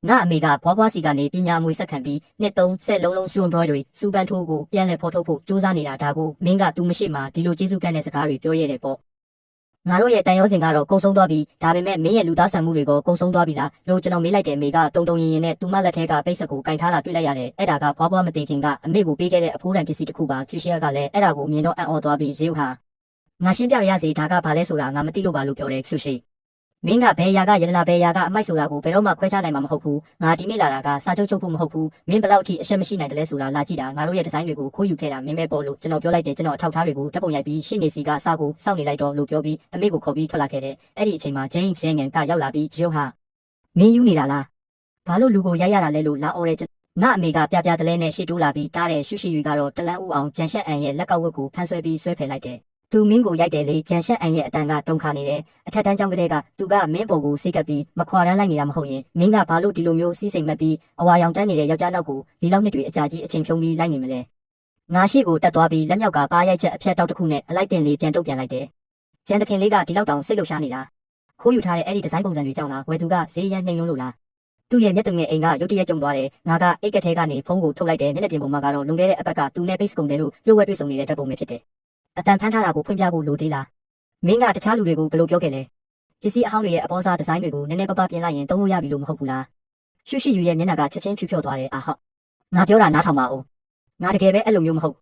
Speaker 1: ့ငါအမေကဘွားဘွားစီကနေပညာမွေဆက်ခံပြီးနှစ်30လုံးလုံးစူ embroidery စူပန်းထိုးကိုပြန်လဲဖော်ထုတ်ဖို့စူးစမ်းနေတာဒါကိုမင်းကသူမရှိမှဒီလိုကျေးဇူးကမ်းတဲ့စကားတွေပြောရတယ်ပေါ့ငါတို့ရဲ့တန်ရောစင်ကတော့ကုံဆုံးသွားပြီဒါပေမဲ့မင်းရဲ့လူသားဆန်မှုတွေကိုကုံဆုံးသွားပြီလားလို့ကျွန်တော်မေးလိုက်တယ်မေကတုံတုံရင်ရင်နဲ့သူမလက်ထဲကပိတ်ဆက်ကိုကင်ထားတာတွေ့လိုက်ရတယ်အဲ့ဒါကဘွားဘွားမသိခင်ကအမေကိုပေးခဲ့တဲ့အဖိုးတန်ပစ္စည်းတစ်ခုပါဖြူရှီယာကလည်းအဲ့ဒါကိုမြင်တော့အံ့ဩသွားပြီးဇေယျဟာငါရှင်းပြရစီဒါကဘာလဲဆိုတာငါမသိလို့ပါလို့ပြောတယ်ဖြူရှီမင်းကဘယ်ရာကယတနာဘယ်ရာကအမိုက်ဆိုတာကိုဘယ်တော့မှခွဲခြားနိုင်မှာမဟုတ်ဘူးငါဒီနေ့လာတာကစာချုပ်ချုပ်ဖို့မဟုတ်ဘူးမင်းဘယ်လောက်ထိအရှက်မရှိနိုင်တယ်လဲဆိုတာလာကြည့်တာငါတို့ရဲ့ဒီဇိုင်းတွေကိုခိုးယူခဲ့တာမင်းပဲပေါ့လို့ကျွန်တော်ပြောလိုက်တယ်ကျွန်တော်အထောက်ထားတွေကိုဓာတ်ပုံရိုက်ပြီးရှင်းနေစီကအစားကိုစောင့်နေလိုက်တော့လို့ပြောပြီးအမေကိုခေါ်ပြီးထွက်လာခဲ့တယ်အဲ့ဒီအချိန်မှာဂျိန်းဂျင်းငန်ကရောက်လာပြီးဂျိုဟာမင်းယူနေတာလားဘာလို့လူကိုရိုက်ရတာလဲလို့လာអော်တယ် ငါအမေကပြပြတလဲနဲ့ရှေ့တိုးလာပြီးတားတဲ့ရှုရှိယူကတော့တလန်းဦးအောင်ဂျန်ရှက်အန်ရဲ့လက်ကောက်ဝတ်ကိုဖမ်းဆွဲပြီးဆွဲဖယ်လိုက်တယ်သူမင်းကိုရိုက်တယ်လေဂျန်ရှက်အန်ရဲ့အတန်ကတုံခါနေတယ်အထက်တန်းကျောင်းကလေးကသူကမင်းပေါ်ကိုစိတ်ကပ်ပြီးမခွာရမ်းလိုက်နေတာမဟုတ်ရင်မင်းကဘာလို့ဒီလိုမျိုးစီးစိမ်မက်ပြီးအဝါရောင်တန်းနေတဲ့ယောက်ျားနောက်ကိုဒီလောက်နှစ်တွေအကြာကြီးအချိန်ဖြုံးပြီးလိုက်နေမလဲငါရှိကိုတက်သွားပြီးလက်မြောက်ကပါရိုက်ချက်အဖြတ်တောက်တစ်ခုနဲ့အလိုက်တင်လေးပြန်တုတ်ပြန်လိုက်တယ်ဂျန်တခင်လေးကဒီလောက်တောင်စိတ်လှုပ်ရှားနေတာခိုးယူထားတဲ့အဲ့ဒီဒီဇိုင်းပုံစံတွေကြောင့်လားဝယ်သူကဈေးရမ်းနှိမ်လုံးလို့လားသူ့ရဲ့မျက်တုံငယ်အိမ်ကရုတ်တရက်ကြုံသွားတယ်ငါကအိတ်ကထဲကနေဖုန်းကိုထုတ်လိုက်တယ်မျက်နှာပြင်ပေါ်မှာကတော့လုံခဲ့တဲ့အပတ်ကသူနဲ့ပိတ်စကုန်တယ်လို့လျှို့ဝှက်တွေ့ဆုံနေတဲ့ဓာတ်ပုံပဲဖြစ်တယ်အတန်ဖမ်းထားတာကိုဖွင့်ပြဖို့လိုသေးလားမင်းကတခြားလူတွေကိုဘယ်လိုပြောခဲ့လဲပစ္စည်းအဟောင်းတွေရဲ့အပေါ်စားဒီဇိုင်းတွေကိုနည်းနည်းပါးပါးပြင်လိုက်ရင်သုံးလို့ရပြီလို့မဟုတ်ဘူးလားရှုရှိယူရဲ့မျက်နှာကချက်ချင်းဖြူဖြော့သွားတယ်အာဟုတ်ငါပြောတာနားထောင်ပါဦးငါတကယ်ပဲအဲ့လိုမျိုးမဟုတ်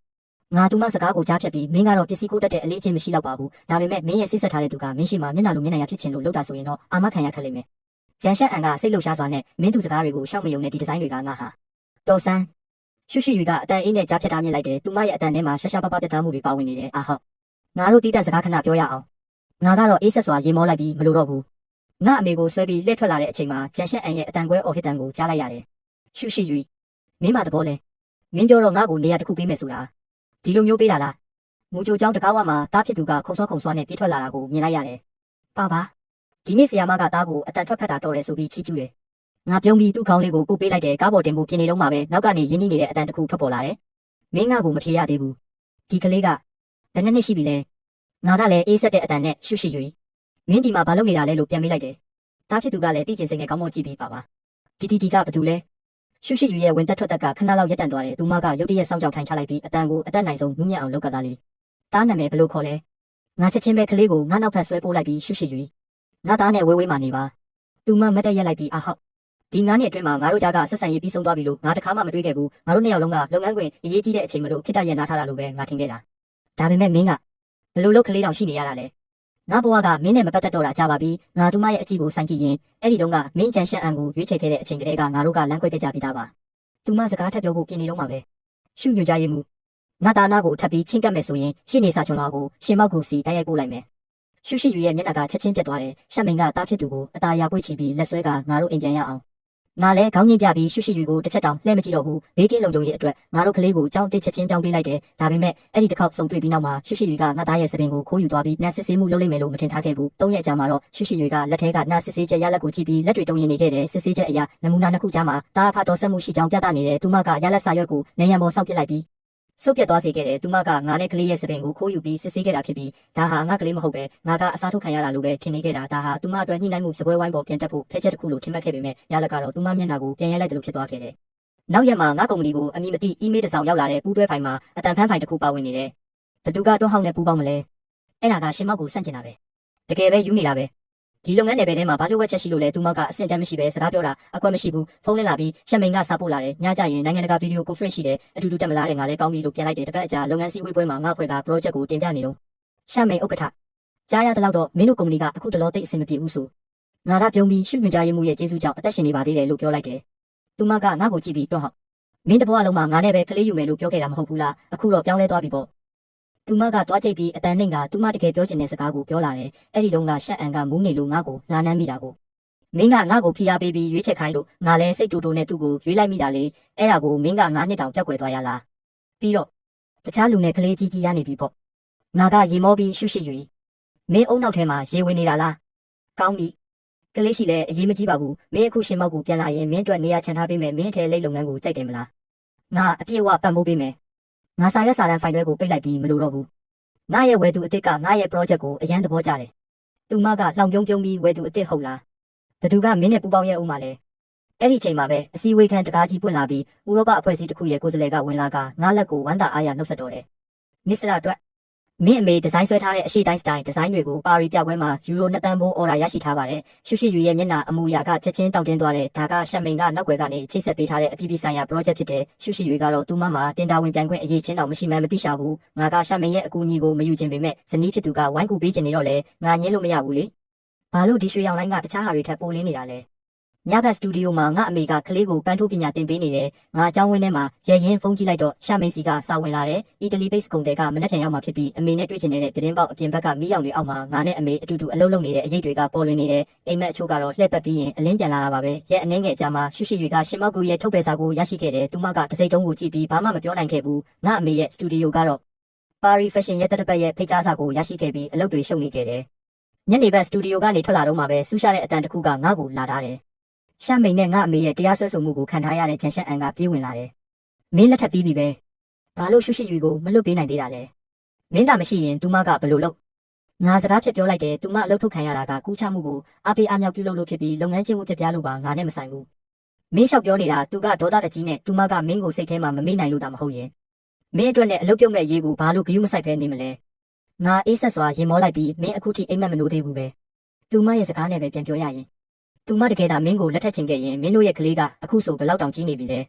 Speaker 1: ငါသူမစကားကိုကြားဖြတ်ပြီးမင်းကတော့ပစ္စည်းကိုတက်တဲ့အလေးချင်းမရှိတော့ပါဘူးဒါပေမဲ့မင်းရဲ့စိတ်ဆက်ထားတဲ့သူကမင်းရှိမှမျက်နှာလိုမျက်နှာရဖြစ်ချင်လို့လုပ်တာဆိုရင်တော့အာမခံရခက်လိမ့်မယ်ဂျန်ရှက်အန်ကစိတ်လှုပ်ရှားစွာနဲ့မင်းသူစကားတွေကိုရှောက်မယုံတဲ့ဒီဒီဇိုင်းတွေကငါဟာတော်ဆန်းရှုရှိယူကအတန်အေးနဲ့ကြားဖြတ်ထားမြင်လိုက်တယ်သူမရဲ့အတန်ထဲမှာရှာရှာပပပြတ်သားမှုတွေပါဝင်နေတယ်အာဟုတ်ငါတို့တီးတဲ့စကားခဏပြောရအောင်ငါကတော့အေးဆက်စွာရေမောလိုက်ပြီးမလို့တော့ဘူးငါအမေကိုဆွဲပြီးလှည့်ထွက်လာတဲ့အချိန်မှာဂျန်ရှက်အန်ရဲ့အတန်ကွဲအော်ဟစ်တန်ကိုကြားလိုက်ရတယ်ရှုရှိယူမင်းမသဘောလဲမင်းပြောတော့ငါ့ကိုနေရာတစ်ခုပေးမယ်ဆိုတာဒီလိုမျိုးပေးတာလားမူကြိုကျောင်းတကားဝမှာတားဖြစ်သူကခုံစောခုံစွာနဲ့ပြေးထွက်လာတာကိုမြင်လိုက်ရတယ်ပါဒီနေ့ဆီယာမကတားကိုအတန်ထွက်ဖက်တာတော်တယ်ဆိုပြီးချီးကျူးတယ်ငါပြုံးပြီးသူ့ခေါင်းလေးကိုပို့ပေးလိုက်တယ်ကားပေါ်တင်ဖို့ပြင်နေတော့မှပဲနောက်ကနေရင်းနှီးနေတဲ့အတန်တစ်ခုထွက်ပေါ်လာတယ်မင်းငါ့ကိုမဖြေရသေးဘူးဒီကလေးကဘယ်နှစ်နှစ်ရှိပြီလဲငါကလည်းအေးဆက်တဲ့အတန်နဲ့ရှုရှိယူမင်းဒီမှာဘာလုပ်နေတာလဲလို့ပြန်မေးလိုက်တယ်တားဖြစ်သူကလည်းသိကျင်စိတ်နဲ့ကောင်းမွန်ကြည့်ပြီးပါဒီကဘာတူလဲရှုရှိယူရဲ့ဝင်သက်ထွက်သက်ကခဏလောက်ရပ်တန့်သွားတယ်သူမကရုတ်တရက်စောင့်ကြောက်ထိုင်ချလိုက်ပြီးအတန်ကိုအတက်နိုင်ဆုံးနူးညံ့အောင်လုပ်ကသားလေးတားနာမည်ဘယ်လိုခေါ်လဲငါချက်ချင်းပဲကလေးကိုငါနောက်ဖက်ဆွဲပို့လိုက်ပြီးရှုရှိယူငါသားနဲ့ဝေးမှနေပါသူမမတ်တက်ရက်လိုက်ပြီးအာဟုတ်ဒီ9နှစ်အတွင်းမှာငါတို့ကြားကဆက်ဆံရေးပြီးဆုံးသွားပြီလို့ငါတခါမှမတွေးခဲ့ဘူးငါတို့နှစ်ယောက်လုံးကလုပ်ငန်းခွင်အရေးကြီးတဲ့အချိန်မလို့ခိတ္တရနာထားတာလို့ပဲငါထင်ခဲ့တာဒါပေမဲ့မင်းကဘယ်လိုလုပ်ကလေးတောင်ရှိနေရတာလဲငါဘဝကမင်းနဲ့မပတ်သက်တော့တာကြာပါပြီငါသူမရဲ့အကြည့်ကိုစိုင်းကြည့်ရင်အဲ့ဒီတုန်းကမင်းဂျန်ရှန်အန်ကိုရွေးချယ်ခဲ့တဲ့အချိန်ကလေးကငါတို့ကလမ်းခွဲခဲ့ကြပြီးသားပါသူမစကားထပ်ပြောဖို့ပြင်နေတော့မှာပဲရှုညွှန်ကြားရေးမှုငါတာနာကိုထပ်ပြီးချင်းကပ်မယ်ဆိုရင်ရှင်းနေစာချွန်လာကိုရှင်မောက်ကိုစီတိုက်ရိုက်ပို့လိုက်မယ်ရှုရှိယူရဲ့မျက်နှာကချက်ချင်းပြတ်သွားတယ်ရှက်မင်းကတားဖြစ်သူကိုအตาရပွေ့ချပြီးလက်ဆွဲကငါတို့အိမ်ပြန်ရအောင်ငါလည်းခေါင်းညှိပြပြီးရှုရှိယူကိုတစ်ချက်တောင်လှည့်မကြည့်တော့ဘူးဘေးကင်းလုံခြုံရေးအတွက်ငါတို့ကလေးကိုကြောင်းတစ်ချက်ချင်းပြောင်းပေးလိုက်တယ်ဒါပေမဲ့အဲ့ဒီတစ်ခေါက်စုံတွေ့ပြီးနောက်မှာရှုရှိယူကငါသားရဲ့စပင်ကိုခိုးယူသွားပြီးနှက်စစ်ဆေးမှုလုပ်လိမ့်မယ်လို့မထင်ထားခဲ့ဘူး၃ရက်ကြာမှာတော့ရှုရှိယူကလက်ထဲကနှက်စစ်ဆေးချက်ရလက်ကိုကြည့်ပြီးလက်တွေတုံရင်နေခဲ့တယ်စစ်ဆေးချက်အရာနမူနာနှစ်ခုကြားမှာတားဖတော်ဆက်မှုရှိကြောင်းပြသနေတယ်သူမကရလက်စာရွက်ကိုနေရံပေါ်ဆောက်ပစ်လိုက်ပြီးဆုတ်ပြတ်သွားစေခဲ့တယ်သူမကငါနဲ့ကလေးရဲ့စပင်ကိုခိုးယူပြီးစစ်ဆေးခဲ့တာဖြစ်ပြီးဒါဟာငါကလေးမဟုတ်ပဲငါကအစားထိုးခံရတာလို့ပဲထင်နေခဲ့တာဒါဟာသူမအတွက်ညှိနှိုင်းမှုစပွဲဝိုင်းပေါ်ပြန်တက်ဖို့ဖဲချက်တစ်ခုလို့ထင်မှတ်ခဲ့ပေမဲ့ရလက်ကတော့သူမမျက်နှာကိုပြန်ရဲလိုက်တယ်လို့ဖြစ်သွားခဲ့တယ်နောက်ရက်မှာငါကုမ္ပဏီကိုအမည်မသိအီးမေးလ်တစ်စောင်ရောက်လာတဲ့ပူးတွဲဖိုင်မှာအတန်ဖန်းဖိုင်တစ်ခုပါဝင်နေတယ်ဘသူကတွန်းဟောင်းနဲ့ပူးပေါင်းမလဲအဲ့ဒါကရှင်မောက်ကိုစန့်ကျင်တာပဲတကယ်ပဲယူနေတာပဲဒီလုပ်ငန်းနယ်ပယ်ထဲမှာဘာလို့ဝက်ချက်ရှိလို့လဲသူမကအဆင့်တန်းမရှိပဲစကားပြောတာအကွက်မရှိဘူးဖုန်းနဲ့လာပြီးရှက်မိန်ကစာပို့လာတယ်ညကြရင်နိုင်ငံတကာဗီဒီယိုကွန်ဖရင့်ရှိတယ်အတူတူတက်မလာတဲ့ငါလည်းကောင်းပြီလို့ပြန်လိုက်တယ်တပတ်အကြာလုပ်ငန်းစည်းဝေးပွဲမှာငါအဖွဲ့က project ကိုတင်ပြနေတော့ရှက်မိန်ဥက္ကဋ္ဌကြားရတဲ့လောက်တော့မင်းတို့ကုမ္ပဏီကအခုတလောသိအဆင်မပြေဘူးဆိုငါကပြုံးပြီးရှုညွှန်ကြားရေးမှုရဲ့ကျေးဇူးကြောင့်အသက်ရှင်နေပါသေးတယ်လို့ပြောလိုက်တယ်သူမကငါ့ကိုကြည့်ပြီးတွန်းဟောက်မင်းတဘွားလုံးမှာငါနဲ့ပဲကလေးယူမယ်လို့ပြောခဲ့တာမဟုတ်ဘူးလားအခုတော့ပြောင်းလဲသွားပြီပေါ့သူမကသွားကြိတ်ပြီးအတန်နှိမ်ကသူမတကယ်ပြောချင်တဲ့စကားကိုပြောလာတယ်အဲ့ဒီတုန်းကရှက်အန်ကမူးနေလို့ငါ့ကိုလာနှမ်းမိတာကိုမင်းကငါ့ကိုဖိအားပေးပြီးရွေးချယ်ခိုင်းလို့ငါလည်းစိတ်တူတူနဲ့သူ့ကိုရွေးလိုက်မိတာလေအဲ့ဒါကိုမင်းက9နှစ်တောင်ပြောက်ွယ်သွားရလားပြီးတော့တခြားလူနဲ့ကလေးကြီးကြီးရနေပြီပေါ့ငါကရေမောပြီးရှုရှိယူမင်းအုံနောက်ထဲမှာရေဝင်နေတာလားကောင်းပြီကလေးရှိလဲအရေးမကြီးပါဘူးမင်းအခုရှင်မောက်ကိုပြန်လာရင်မင်းအတွက်နေရာချန်ထားပေးမယ်မင်းထဲလိတ်လုပ်ငန်းကိုကြိုက်တယ်မလားငါအပြည့်အဝပံ့ပိုးပေးမယ်ငါစာရွက်စာတမ်းဖိုင်တွဲကိုပိတ်လိုက်ပြီးမလိုတော့ဘူးငါရဲ့ဝယ်သူအစ်စ်ကငါရဲ့ project ကိုအရန်သဘောကျတယ်သူမကလှောင်ပြုံးပြီးဝယ်သူအစ်စ်ဟုတ်လားဘသူကမင်းနဲ့ပူပေါင်းရဲ့ဦးမှာလဲအဲ့ဒီချိန်မှာပဲအစည်းအဝေးခန်းတကားကြီးပွင့်လာပြီးဥရောပအဖွဲ့အစည်းတစ်ခုရဲ့ကိုယ်စားလှယ်ကဝင်လာကငါလက်ကိုဝမ်းသာအားရနှုတ်ဆက်တော်တယ်မစ္စတာအတွက်မင်းအမေဒီဇိုင်းဆွဲထားတဲ့အရှိတိုင်းစတိုင်ဒီဇိုင်းတွေကိုပါရီပြပွဲမှာယူရို2တန်းဖိုးအော်ဒါရရှိထားပါတယ်ရှုရှိယူရဲ့မျက်နှာအမူအရာကချက်ချင်းတောင့်တင်းသွားတဲ့ဒါကရှက်မိန်ကနောက်ွယ်ကနေချိတ်ဆက်ပေးထားတဲ့အပြည်ပြည်ဆိုင်ရာ project ဖြစ်တဲ့ရှုရှိယူကတော့သူမမှာတင်တာဝင်ပြိုင်ခွင့်အရေးချင်းတော့မရှိမှန်းမသိရှာဘူးငါကရှက်မိန်ရဲ့အကူအညီကိုမယူချင်ပေမဲ့ဇနီးဖြစ်သူကဝိုင်းကူပေးချင်နေတော့လေငါညင်းလို့မရဘူးလေဘာလို့ဒီရွှေရောင်လိုင်းကတခြားဟာတွေထပ်ပိုးလင်းနေတာလဲ ညဘက်စတူဒီယိုမှာငါအမေကကလေးကိုပန်းထိုးပညာသင်ပေးနေတယ်ငါအကြောင်းဝင်းထဲမှာရဲရင်ဖုန်းကြည့်လိုက်တော့ရှာမိန်စီကစာဝင်လာတယ်အီတလီဘိတ်စ်ကုန်တဲ့ကမနေ့ထန်ရောက်မှဖြစ်ပြီးအမေနဲ့တွေ့ချင်တဲ့ပြတင်းပေါက်အပြင်ဘက်ကမီးရောင်တွေအောက်မှာငါနဲ့အမေအတူတူအလုပ်လုပ်နေတဲ့အရေးတွေကပေါ်လွင်နေတယ်အိမ်မက်အချို့ကတော့လှည့်ပတ်ပြီးရင်အလင်းပြန်လာတာပါပဲရဲအနှင်းငယ်အကြာမှာရှုရှိတွေကရှင်မောက်ကူရဲ့ထုတ်ပယ်စာကိုရရှိခဲ့တယ်သူမကတစိမ့်တုံးကိုကြည့်ပြီးဘာမှမပြောနိုင်ခဲ့ဘူးငါအမေရဲ့စတူဒီယိုကတော့ပါရီဖက်ရှင်ရဲ့တက်တပတ်ရဲ့ဖိတ်ကြားစာကိုရရှိခဲ့ပြီးအလုပ်တွေရှုပ်နေခဲ့တယ်ညနေဘက်စတူဒီယိုကနေထွက်လာတော့မှပဲဆူရှာတဲ့အတန်တစ်ခုကငါ့ကိုလာထားတယ်ရှာမိန်နဲ့ငါအမေရဲ့တရားစွဲဆိုမှုကိုခံထားရတဲ့ဂျန်ရှန်အန်ကပြေးဝင်လာတယ်မင်းလက်ထပ်ပြီးပြီပဲဘာလို့ရှုရှိယူကိုမလွတ်ပေးနိုင်သေးတာလဲမင်းသာမရှိရင်သူမကဘယ်လိုလုပ်ငါစကားဖြစ်ပြောလိုက်တယ်သူမအလုပ်ထုတ်ခံရတာကကူးချမှုကိုအားပေးအားမြောက်ပြုလုပ်လို့ဖြစ်ပြီးလုပ်ငန်းချင်းမှုပြပြလို့ပါငါနဲ့မဆိုင်ဘူးမင်းလျှောက်ပြောနေတာသူကဒေါသတကြီးနဲ့သူမကမင်းကိုစိတ်ထဲမှာမမေ့နိုင်လို့တာမဟုတ်ရင်မင်းအတွက်နဲ့အလုပ်ပြုတ်မဲ့ရေးကိုဘာလို့ဂရုမစိုက်ဖဲနေမလဲငါအေးဆက်စွာရင်မောလိုက်ပြီးမင်းအခုထိအိမ်မက်မလို့သေးဘူးပဲသူမရဲ့စကားနဲ့ပဲပြန်ပြောရရင်သူမတကယ်ဒါမင်းကိုလက်ထပ်ချင်ခဲ့ရင်မင်းတို့ရဲ့ကလေးကအခုဆိုဘယ်လောက်တောင်ကြီးနေပြီလဲ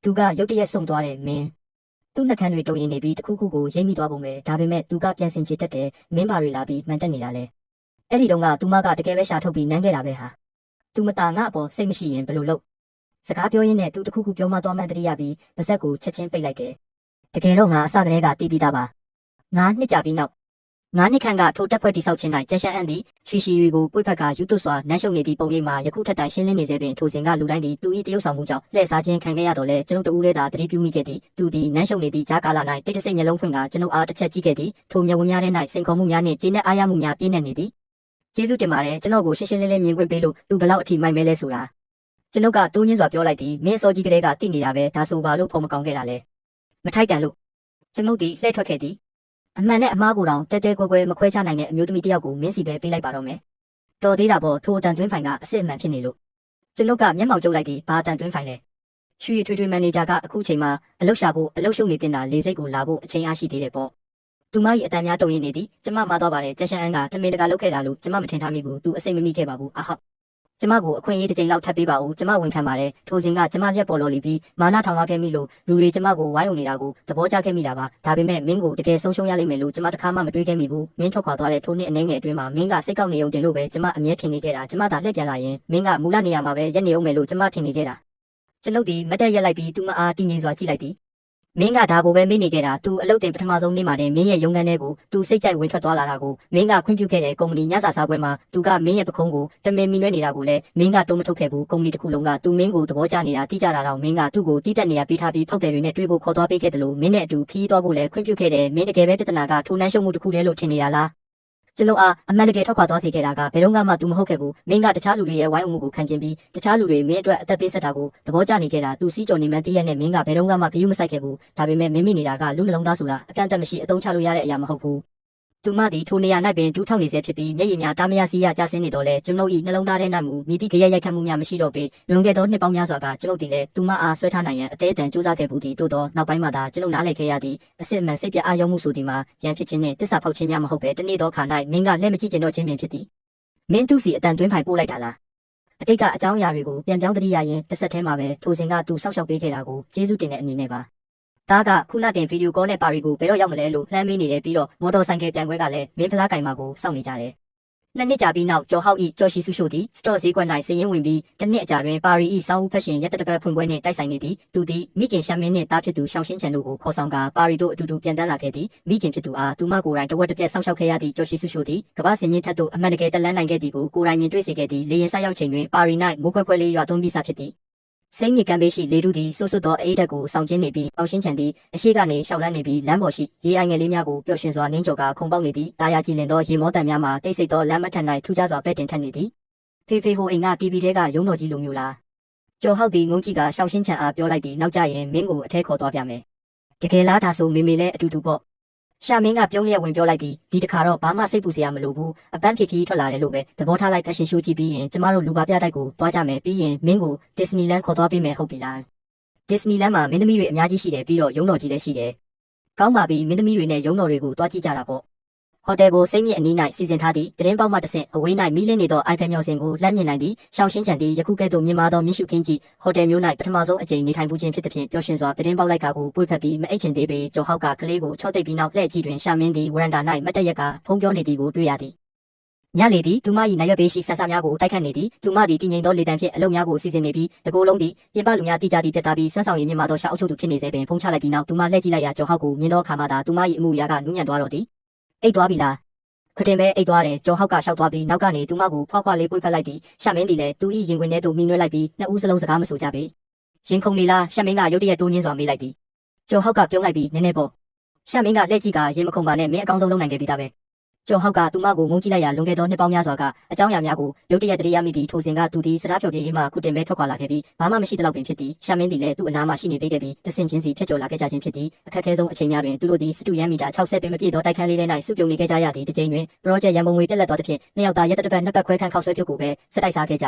Speaker 1: သူကရုတ်တရက်ဆုံသွားတယ်မင်းသူ့နှက်ခမ်းတွေတုံရင်နေပြီးတခုခုကိုရိမ့်မိသွားပုံပဲဒါပေမဲ့သူကပြန်ဆင်ချေတတ်တယ်မင်းဘာတွေလာပြီးမှန်တက်နေတာလဲအဲ့ဒီတုန်းကသူမကတကယ်ပဲရှာထုတ်ပြီးနမ်းခဲ့တာပဲဟာသူမตาငါအပေါ်စိတ်မရှိရင်ဘယ်လိုလုပ်စကားပြောရင်းနဲ့သူတခုခုပြောမှသွားမှန်တရရပြီးပါဇက်ကိုချက်ချင်းပိတ်လိုက်တယ်တကယ်တော့ငါအစကတည်းကတီးပြီးသားပါငါနှစ်ကြာပြီးနောက်ငါးနှစ်ခန့်ကထိုတက်ဖွဲ့တိဆောက်ခြင်း၌ကျန်ရှန်အန်သည်ရှီရှီရီကိုပွေ့ဖက်ကယူသွစွာနမ်းရှုပ်နေသည့်ပုံရိပ်မှာယခုထက်တိုင်ရှင်းလင်းနေစေပင်ထိုစဉ်ကလူတိုင်းသည်သူ၏တရုပ်ဆောင်မှုကြောင့်လှည့်စားခြင်းခံခဲ့ရတော့လဲကျွန်ုပ်တို့ဦးလဲသာတတိပြုမိခဲ့သည်သူသည်နမ်းရှုပ်နေသည့်ဂျာကာလာ၌တိတ်တဆိတ်မျက်လုံးဖွင့်ကကျွန်ုပ်အားတစ်ချက်ကြည့်ခဲ့သည်ထိုမျက်ဝန်းများထဲ၌စိန်ခေါ်မှုများနှင့်ကျေနပ်အားရမှုများပြည့်နေနေသည်ကျေးဇူးတင်ပါတယ်ကျွန်တော်ကိုရှင်းရှင်းလင်းလင်းမြင်ခွင့်ပေးလို့သူဘလောက်အထိမိုက်မဲလဲဆိုတာကျွန်ုပ်ကတိုးညင်းစွာပြောလိုက်သည်မင်းအစောကြီးကလေးကတိနေတာပဲဒါဆိုပါလို့ဖုံမကောင်းခဲ့တာလဲမထိုက်တန်လို့ကျွန်ုပ်သည်လှည့်ထွက်ခဲ့သည်အမှန်နဲ့အမှားကိုတောင်တဲတဲကွဲကွဲမခွဲခြားနိုင်တဲ့အမျိုးသမီးတစ်ယောက်ကိုမင်းစီပဲပေးလိုက်ပါတော့မယ်။တော်သေးတာပေါ့ထိုအတန်သွင်းဖိုင်ကအစ်စ်အမှန်ဖြစ်နေလို့ကျွန်ုပ်ကမျက်မှောက်ကျုပ်လိုက်ပြီးဘာအတန်သွင်းဖိုင်လဲ။ရွှေထွေထွေမန်နေဂျာကအခုချိန်မှာအလုပ်ရှာဖို့အလုပ်ရှုပ်နေတင်တာလေစိတ်ကိုလာဖို့အချိန်အားရှိသေးတယ်ပေါ့။သူမ၏အတန်များတုံရင်နေသည်ကျမမှားတော့ပါတယ်ကျန်ရှန်အန်ကတမင်တကာလုပ်ခဲ့တာလို့ကျမမထင်ထားမိဘူးသူအစိမ့်မမိခဲ့ပါဘူးအဟောက်ကျမကိုအခွင့်အရေးတစ်ချိန်လောက်ထပ်ပေးပါဦးကျမဝန်ခံပါတယ်ထိုစဉ်ကကျမလက်ပေါ်လော်လီပြီးမာနထောင်လာခဲ့မိလို့လူတွေကျမကိုဝိုင်းုံနေတာကိုသဘောကျခဲ့မိတာပါဒါပေမဲ့မင်းကိုတကယ်ဆုံးရှုံးရလိမ့်မယ်လို့ကျမတခါမှမတွေးခဲ့မိဘူးမင်းထွက်ခွာသွားတဲ့ထိုနှစ်အနေငယ်အတွင်းမှာမင်းကစိတ်ကောက်နေုံတင်လို့ပဲကျမအမြဲထင်နေခဲ့တာကျမသာလှည့်ပြန်လာရင်မင်းကမူလနေရာမှာပဲရက်နေအောင်မယ်လို့ကျမထင်နေခဲ့တာကျွန်ုပ်ဒီမတ်တက်ရက်လိုက်ပြီးသူမအားတည်ငြိမ်စွာကြည့်လိုက်သည်မင်းကဒါကိုပဲမေ့နေခဲ့တာသူအလုပ်တင်ပထမဆုံးနေ့မှာတည်းမင်းရဲ့ရုံးခန်းထဲကိုသူစိတ်ကြိုက်ဝင်ထွက်သွားလာတာကိုမင်းကခွင့်ပြုခဲ့တဲ့ကုမ္ပဏီညစာစားပွဲမှာသူကမင်းရဲ့ပခုံးကိုတမင်မီနွဲနေတာကိုလည်းမင်းကတုံးမထုတ်ခဲ့ဘူးကုမ္ပဏီတစ်ခုလုံးကသူမင်းကိုသဘောကျနေတာတိကျတာတော့မင်းကသူ့ကိုတီးတက်နေရပေးထားပြီးဖောက်တယ်တွေနဲ့တွေ့ဖို့ခေါ်သွားပေးခဲ့တယ်လို့မင်းနဲ့အတူခီးသွားဖို့လည်းခွင့်ပြုခဲ့တယ်မင်းတကယ်ပဲပြဿနာကထိုနှမ်းရှုံမှုတစ်ခုတည်းလို့ထင်နေတာလားကျွန်တော်အားအမှန်တကယ်ထွက်ခွာသွားစေခဲ့တာကဘယ်တော့မှသူမဟုတ်ခဲ့ဘူးမင်းကတခြားလူတွေရဲ့ဝိုင်းအုံမှုကိုခံကျင်ပြီးတခြားလူတွေမင်းအတွက်အသက်ပေးဆက်တာကိုသဘောကျနေခဲ့တာသူစီးကြော်နေမှန်းတည့်ရက်နဲ့မင်းကဘယ်တော့မှဂရုမစိုက်ခဲ့ဘူးဒါပေမဲ့မင်းမိနေတာကလူနှလုံးသားဆိုတာအကန့်အသတ်မရှိအသုံးချလို့ရတဲ့အရာမဟုတ်ဘူးသူမသည်ထိုနေရာ၌ပင်ဒူးထောက်နေစေဖြစ်ပြီးမျက်ရည်များတားမရစီးရကျဆင်းနေတော့လဲကျွန်ုပ်၏နှလုံးသားထဲ၌မူမိသည့်ကြရက်ရိုက်ခတ်မှုများမရှိတော့ပေလွန်ခဲ့သောနှစ်ပေါင်းများစွာကကျွန်ုပ်သည်လည်းသူမအားဆွဲထားနိုင်ရန်အသေးအတန်စူးစမ်းခဲ့ဘူးသည်သို့သောနောက်ပိုင်းမှာသာကျွန်ုပ်နားလည်ခဲ့ရသည့်အစစ်အမှန်စိတ်ပြအာရုံမှုဆိုသည်မှာရန်ဖြစ်ခြင်းနှင့်တစ္ဆာဖောက်ခြင်းများမဟုတ်ပဲတနေ့သောခါ၌မင်းကလက်မကြည့်ကျင်တော့ခြင်းပင်ဖြစ်သည်မင်းသူစီအတန်သွင်းဖိုင်ပို့လိုက်တာလားအတိတ်ကအကြောင်းအရာတွေကိုပြန်ပြောင်းတတိယရင်တစ်ဆက်တည်းမှာပဲထိုစဉ်ကသူစောက်ရှောက်ပေးခဲ့တာကိုကျေးဇူးတင်တဲ့အနေနဲ့ပါဒါကခုနတင်ဗီဒီယိုကောနဲ့ပါရီကိုဘယ်တော့ရောက်မလဲလို့လှမ်းမေးနေတယ်ပြီးတော့မော်တော်ဆိုင်ကယ်ပြန်ခွဲကလည်းမင်းဖလားကင်မာကိုစောင့်နေကြတယ်နှစ်နှစ်ကြာပြီးနောက်ကျော်ဟောက်ဤကျော်ရှိစုရှို့သည်စတော့ဈေးကွက်၌စည်ရင်းဝင်ပြီးတစ်နှစ်အကြာတွင်ပါရီဤစောင်းဦးဖက်ရှင်ရက်တပတ်ဖွင့်ပွဲနှင့်တိုက်ဆိုင်နေသည်သူသည်မိခင်ရှမ်းမင်းနှင့်တားဖြစ်သူရှောင်းရှင်းချန်တို့ကိုခေါ်ဆောင်ကာပါရီတို့အတူတူပြန်တန်းလာခဲ့သည်မိခင်ဖြစ်သူအားသူမကိုယ်တိုင်တဝက်တစ်ပြက်ဆောက်ရှောက်ခဲ့ရသည့်ကျော်ရှိစုရှို့သည်ကမ္ဘာစင်မြင့်ထက်သို့အမှန်တကယ်တက်လန်းနိုင်ခဲ့သည်ကိုကိုယ်တိုင်မြင်တွေ့စေခဲ့သည်လေရင်ဆက်ရောက်ချိန်တွင်ပါရီ၌မိုးခွဲခွဲလေးရွာသွန်းပြီးစားဖြစ်သည်စိတ်မြေကမ်းပေးရှိလေထုသည်စွတ်သောအိတ်တက်ကိုစောင့်ကျင်းနေပြီးအောင်ရှင်းချန်သည်အရှိကနေရှောက်လန်းနေပြီးလမ်းပေါ်ရှိရေအိုင်ငယ်လေးများကိုပျော်ရွှင်စွာနင်းကြော်ကခုန်ပေါက်နေသည်တာယာကြည်လင်သောရေမောတန်များမှတိတ်ဆိတ်သောလမ်းမထန်၌ထူးခြားစွာပဲ့တင်ထက်နေသည်ဖေဖေဟိုအိမ်ကတီဗီထဲကရုံးတော်ကြီးလိုမျိုးလားကျော်ဟောက်သည်ငုံကြီးကရှောက်ရှင်းချန်အားပြောလိုက်သည်နောက်ကျရင်မင်းကိုအထဲခေါ်သွားပြမယ်တကယ်လားဒါဆိုမေမေလည်းအတူတူပေါ့ရှာမင်းကပြုံးလျက်ဝင်ပြောလိုက်သည်ဒီတခါတော့ဘာမှစိတ်ပူစရာမလိုဘူးအပန်းဖြစ်ခီးထွက်လာတယ်လို့ပဲသဘောထားလိုက်ဖက်ရှင်ရှိုးကြည့်ပြီးရင်ကျမတို့လူပါပြတိုက်ကိုသွားကြမယ်ပြီးရင်မင်းကိုဒစ္စနီလန်းခေါ်သွားပေးမယ်ဟုတ်ပြီလားဒစ္စနီလန်းမှာမင်းသမီးတွေအများကြီးရှိတယ်ပြီးတော့ရုံးတော်ကြီးလည်းရှိတယ်ကောင်းပါပြီမင်းသမီးတွေနဲ့ရုံးတော်တွေကိုသွားကြည့်ကြတာပေါ့ဟိုတယ်ကိုစိတ်မြင့်အနီး၌စီစဉ်ထားသည့်တရင်ပေါက်မှတစ်ဆင့်အဝေး၌မီးလင်းနေသောအိုင်ဖယ်မျော်စင်ကိုလှမ်းမြင်နိုင်သည့်ရှောင်းရှင်းချန်သည့်ယခုကဲ့သို့မြင်မာသောမြင့်ရှုခင်းကြီးဟိုတယ်မျိုး၌ပထမဆုံးအကြိမ်နေထိုင်မှုချင်းဖြစ်သဖြင့်ပျော်ရွှင်စွာတရင်ပေါက်လိုက်ကကိုပွေဖက်ပြီးမအိတ်ချင်သေးပေကျော်ဟောက်ကကလေးကိုချော့သိပ်ပြီးနောက်လှည့်ကြည့်တွင်ရှာမင်းသည်ဝရန်တာ၌မတ်တက်ရက်ကဖုံးပြောနေသည်ကိုတွေ့ရသည် ညလေသည်သူမ၏နိုင်ရွက်ပေးရှိဆန်ဆာများကိုတိုက်ခတ်နေသည်သူမသည်တည်ငြိမ်သောလေတံဖြင့်အလုံးများကိုစီစဉ်နေပြီးတကိုယ်လုံးသည်ပြင်ပလူများတိကျသည့်ဖြစ်တာပြီးဆွမ်းဆောင်ရည်မြင့်မာသောရှာအုပ်ချုပ်သူဖြစ်နေစေပင်ဖုံးချလိုက်ပြီးနောက်သူမလှည့်ကြည့်လိုက်ရာကျော်ဟောက်ကိုမြင်သောအခါမှသာသူမ၏အမှုအရာကနူးညံ့သွားတော့သည်အိတ်သွားပြီလားခတင်ပဲအိတ်သွားတယ်ကျော်ဟောက်ကရှောက်သွားပြီးနောက်ကနေသူမကိုဖွားဖွားလေးပွေ့ဖက်လိုက်သည်ရှမင်းသည်လည်းသူ၏ရင်ခွင်ထဲသို့မိနွဲလိုက်ပြီးနှစ်ဦးစလုံးစကားမဆိုကြပေရင်ခုန်လေလားရှမင်းကရုတ်တရက်တိုးညင်းစွာမေးလိုက်သည်ကျော်ဟောက်ကပြုံးလိုက်ပြီးနည်းနည်းပေါ့ရှမင်းကလက်ကြည့်ကရင်မခုန်ပါနဲ့မင်းအကောင်းဆုံးလုပ်နိုင်ခဲ့ပြီးသားပဲကျော်ဟောက်ကသူမကိုငုံကြည့်လိုက်ရာလွန်ခဲ့သောနှစ်ပေါင်းများစွာကအကြောင်းအရာများကိုရုတ်တရက်တရေရမိသည့်ထိုစဉ်ကသူသည်စကားပြောပြရေးမှခုတင်ပဲထွက်ခွာလာခဲ့ပြီးဘာမှမရှိသလောက်ပင်ဖြစ်သည်ရှမင်းသည်လည်းသူ့အနားမှရှိနေသေးခဲ့ပြီးတဆင်ချင်းစီဖြတ်ကျော်လာခဲ့ကြခြင်းဖြစ်သည်အခက်ခဲဆုံးအချိန်များတွင်သူတို့သည်စတူရန်မီတာ60ပင်မပြည့်သောတိုက်ခန်းလေးထဲ၌စုပြုံနေခဲ့ကြရသည့်တစ်ချိန်တွင်ပရောဂျက်ရန်ပုံငွေပြက်လက်သောတစ်ဖြင့်နှစ်ယောက်သားရက်တစ်ပတ်နှစ်ပတ်ခွဲခန့်ခောက်ဆွဲပြုတ်ကိုပဲစတိုက်စားခဲ့ကြ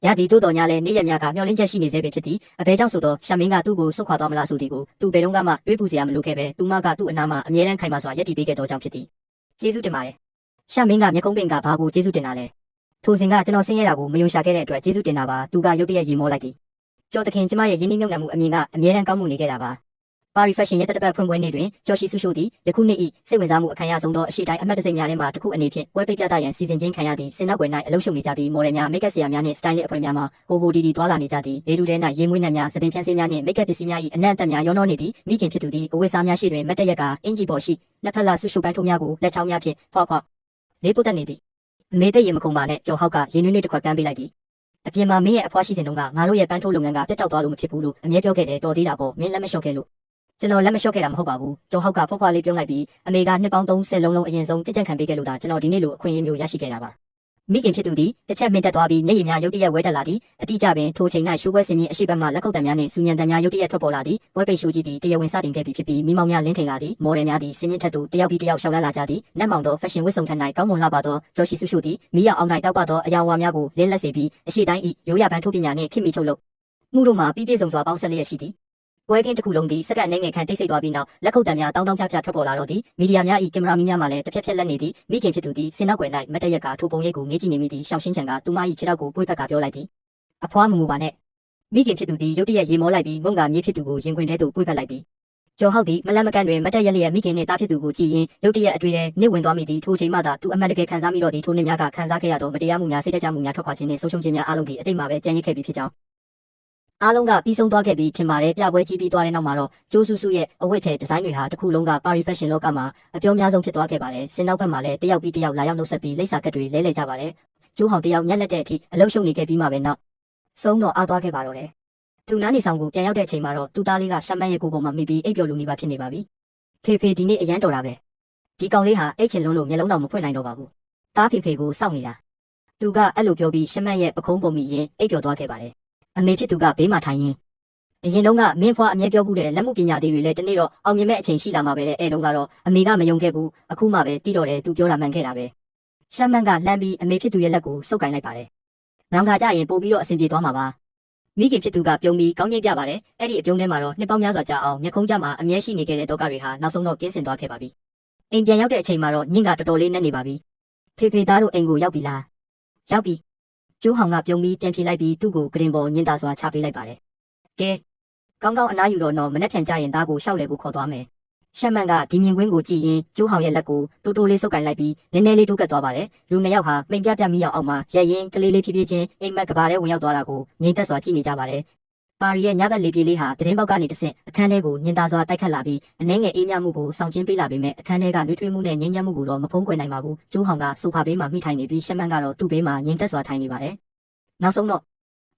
Speaker 1: ရသည်သို့တော်ညာလည်းနေ့ရက်များကမျောလင်းချက်ရှိနေစေပင်ဖြစ်သည်အဘဲကြောင့်ဆိုသောရှမင်းကသူ့ကိုဆုတ်ခွာသွားမလားဆိုသည်ကိုသူဘယ်တော့မှတွေးပူစရာမလိုခဲ့ပဲသူမကသူ့အနားမှအမြဲတမ်းခိုင်မာစွာရပ်တည်ပေးခဲ့သောကြောင့်ဖြစ်သည်ကျေးဇူးတင်ပါတယ်ရှမင်းကမျက်ကုံးပင်ကဘာကိုကျေးဇူးတင်တာလဲထိုစဉ်ကကျွန်တော်ဆင်းရဲတာကိုမယုံရှာခဲ့တဲ့အတွက်ကျေးဇူးတင်တာပါသူကရုတ်တရက်ရေမောလိုက်သည်ကျော်သခင်ကျမရဲ့ရင်းနှီးမြှုပ်နှံမှုအမြင်ကအမြဲတမ်းကောင်းမှုနေခဲ့တာပါပါရီဖက်ရှင်ရဲ့တက်တပတ်ဖွင့်ပွဲနေ့တွင်ကျော်ရှိဆူရှိုသည်ယခုနှစ်၏စိတ်ဝင်စားမှုအခမ်းအနားဆုံးသောအရှိတိုင်းအမှတ်တစိမ့်များထဲမှတစ်ခုအနေဖြင့်ပွဲပိတ်ပြသရန်စီစဉ်ခြင်းခံရသည့်စင်နောက်ွယ်၌အလုံးရှုံနေကြပြီးမော်ဒယ်များမိတ်ကပ်ဆရာများနှင့်စတိုင်လစ်အဖွဲ့များမှဟိုဟိုဒီဒီသွားလာနေကြသည်လေတူထဲ၌ရေမွေးနှံများစပင်ဖြန်းစည်းများနှင့်မိတ်ကပ်ပစ္စည်းများ၏အနံ့အသက်များရောနှောနေသည်မိခင်ဖြစ်သူသည်အဝတ်စားများရှိတွင်မတ်တရက်ကအင်ဂျီပေါ်ရှိနှစ်ဖက်လာဆူရှုပိုင်းထိုးများကိုလက်ချောင်းများဖြင့်ဖွာဖွာလေးပုတ်တက်နေသည်အမေတဲ့ရေမခုန်ပါနဲ့ကျော်ဟောက်ကရင်းနှွေးနှွေးတစ်ခွက်ကမ်းပေးလိုက်သည်အပြင်မှာမင်းရဲ့အဖွားရှိစဉ်တုန်းကငါတို့ရဲ့ပန်းထိုးလုပ်ငန်းကပြတ်တောက်သွားလို့မဖြစ်ဘူးလို့အမြဲပြောခဲ့တယ်တော်သေးတာပေါ့မင်းလက်မလျှော့ခဲ့လို့ကျွန်တော်လက်မလျှော့ခဲ့တာမဟုတ်ပါဘူးကျော်ဟောက်ကဖွားဖွားလေးပြုံးလိုက်ပြီးအမေကနှစ်ပေါင်း30လုံးလုံးအရင်ဆုံးကြက်ကြက်ခံပေးခဲ့လို့ဒါကျွန်တော်ဒီနေ့လိုအခွင့်အရေးမျိုးရရှိခဲ့တာပါမိခင်ဖြစ်သူသည်တစ်ချက်မင်းတက်သွားပြီးမျက်ရည်များရုတ်တရက်ဝဲတက်လာသည်အတိအကျပင်ထိုချိန်၌ရှိုးပွဲစင်ကြီးအရှိဘက်မှလက်ခုပ်တံများနှင့်စူညံတံများရုတ်တရက်ထွက်ပေါ်လာသည်ပွဲပိတ်ရှိုးကြီးသည်တရားဝင်စတင်ခဲ့ပြီးဖြစ်ပြီးမိမောင်များလင်းထိန်လာသည်မော်ဒယ်များသည်စင်မြင့်ထက်သို့တယောက်ပြီးတယောက်ရှောက်လန်းလာကြသည်နတ်မောင်သောဖက်ရှင်ဝတ်စုံထံ၌ကောင်းမွန်လှပသောဂျော်ရှိဆူရှိုသည်မိရောက်အောင်၌တောက်ပသောအရာဝါများကိုလင်းလက်စေပြီးအရှိတိုင်း၏ရိုးရပန်းထိုးပညာနှင့်ခင်မီချုပ်လို့မှုတို့မှာပြည့်စုံစွာပေါင်းဆက်လျက်ရှိသည်ပွဲကင်းတစ်ခုလုံးသည်စက္ကန့်နှဲငယ်ခန့်တိတ်ဆိတ်သွားပြီးနောက်လက်ခုပ်တံများတောင်းတောင်းဖြားဖြားထွက်ပေါ်လာတော့သည်မီဒီယာများ၏ကင်မရာမီများမှလည်းတစ်ဖြက်ဖြက်လက်နေသည်မိခင်ဖြစ်သူသည်စင်နောက်ွယ်၌မတ်တရက်ကထိုပုံရိပ်ကိုငေးကြည့်နေမိသည်ရှောင်းရှင်းချံကသူမ၏ခြေထောက်ကိုပွေ့ဖက်ကပြောလိုက်သည်အဖွားမမူပါနဲ့မိခင်ဖြစ်သူသည်ရုတ်တရက်ရေမောလိုက်ပြီးမုံကမြေဖြစ်သူကိုရင်ခွင်ထဲသို့ပွေ့ဖက်လိုက်သည်ကျော်ဟောက်သည်မလန့်မကန့်တွင်မတ်တရက်လျက်မိခင်နှင့်တားဖြစ်သူကိုကြည့်ရင်ရုတ်တရက်အတွေ့ထဲနစ်ဝင်သွားမိသည်ထိုချိန်မှသာသူအမှန်တကယ်ခံစားမိတော့သည်ထိုနှစ်များကခံစားခဲ့ရသောမတရားမှုများစိတ်တကြမှုများထွက်ခွာခြင်းနှင့်ဆုံးရှုံးခြင်းများအလုံးသည်အတိတ်မှာပဲကြံ့ရစ်ခဲ့ပြီးဖြစ်ကြောင်းအားလုံးကပြီးဆုံးသွားခဲ့ပြီးထင်ပါတယ်ပြပွဲကြီးပြီးသွားတဲ့နောက်မှာတော့ကျိုးဆူဆူရဲ့အဝတ်ထဲဒီဇိုင်းတွေဟာတစ်ခုလုံးကပါရီဖက်ရှင်လောကမှာအပြောများဆုံးဖြစ်သွားခဲ့ပါတယ်စင်နောက်ဘက်မှာလည်းတယောက်ပြီးတယောက်လာရောက်နှုတ်ဆက်ပြီးလိပ်စာကတ်တွေလဲလှယ်ကြပါတယ်ကျိုးဟောင်တယောက်ညက်လက်တဲ့အထိအလုံးရှုံနေခဲ့ပြီးမှပဲနောက်ဆုံးတော့အားသွားခဲ့ပါတော့တယ်သူနားနေဆောင်ကိုပြန်ရောက်တဲ့အချိန်မှာတော့သူ့သားလေးကရှမ်းမန်းရဲ့ကိုယ်ပေါ်မှာမိပြီးအိပ်ပျော်လူနေပါဖြစ်နေပါပြီဖေဖေဒီနေ့အရန်တော်တာပဲဒီကောင်လေးဟာအိတ်ချင်လုံးလို့မျက်လုံးတော့မဖွင့်နိုင်တော့ပါဘူးသားဖေဖေကိုစောင့်နေတာသူကအဲ့လိုပြောပြီးရှမ်းမန်းရဲ့ပခုံးပုံမိရင်အိပ်ပျော်သွားခဲ့ပါတယ်အမေဖြစ်သူကဘေးမှာထိုင်ရင်းအရင်တုန်းကမင်းဖွားအမြဲပြောဘူးတဲ့လက်မှုပညာသေးတွေလည်းတနေ့တော့အောင်မြင်မဲ့အချိန်ရှိလာမှာပဲတဲ့အဲတုန်းကတော့အမေကမယုံခဲ့ဘူးအခုမှပဲတီးတော့တယ်သူပြောတာမှန်ခဲ့တာပဲရှမ်းမန်းကလှမ်းပြီးအမေဖြစ်သူရဲ့လက်ကိုစုပ်ကင်လိုက်ပါတယ်နောင်ခါကျရင်ပို့ပြီးတော့အဆင်ပြေသွားမှာပါမိခင်ဖြစ်သူကပြုံးပြီးကောင်းကြီးပြပါတယ်အဲ့ဒီအပြုံးထဲမှာတော့နှစ်ပေါင်းများစွာကြာအောင်မျက်ခုံးကြမှာအမြဲရှိနေခဲ့တဲ့တောကတွေဟာနောက်ဆုံးတော့ကင်းစင်သွားခဲ့ပါပြီအိမ်ပြန်ရောက်တဲ့အချိန်မှာတော့ညင်ကတော်တော်လေးနဲ့နေပါပြီဖေဖေသားတို့အိမ်ကိုရောက်ပြီလားရောက်ပြီကျိုးဟောင်ကပြုံးပြီးပြန်ပြေးလိုက်ပြီးသူ့ကိုဂရင်ပေါ်ညင်သာစွာချပေးလိုက်ပါတယ်ကဲကောင်းကောင်းအနားယူတော့မနှက်ဖြန်ကြရင်သားကိုရှောက်လေကိုခေါ်သွားမယ်ရှမ်းမန်းကဒီမြင်ကွင်းကိုကြည့်ရင်ကျိုးဟောင်ရဲ့လက်ကိုတိုးတိုးလေးစုပ်ကင်လိုက်ပြီးနည်းနည်းလေးတိုးကပ်သွားပါတယ်လူနှစ်ယောက်ဟာမိန်ပြပြမိရောက်အောင်မှရက်ရင်ကလေးလေးဖြည်းဖြည်းချင်းအိမ်မက်ကဘာထဲဝင်ရောက်သွားတာကိုငြိမ်သက်စွာကြည့်နေကြပါတယ်ပါရီရဲ့ညဘက်လေးပြေးလေးဟာတရင်ပေါက်ကနေတဆင့်အခန်းထဲကိုညင်သာစွာတိုက်ခတ်လာပြီးအနှဲငယ်အေးမြမှုကိုဆောင်ကျင်းပေးလာပေမဲ့အခန်းထဲကနှွေးထွေးမှုနဲ့ငြိမ်းချမ်းမှုကိုတော့မဖုံးကွယ်နိုင်ပါဘူးကျိုးဟောင်ကဆိုဖာဘေးမှာမိထိုင်နေပြီးရှမ်းမန်းကတော့သူ့ဘေးမှာငြိမ်သက်စွာထိုင်နေပါတယ်နောက်ဆုံးတော့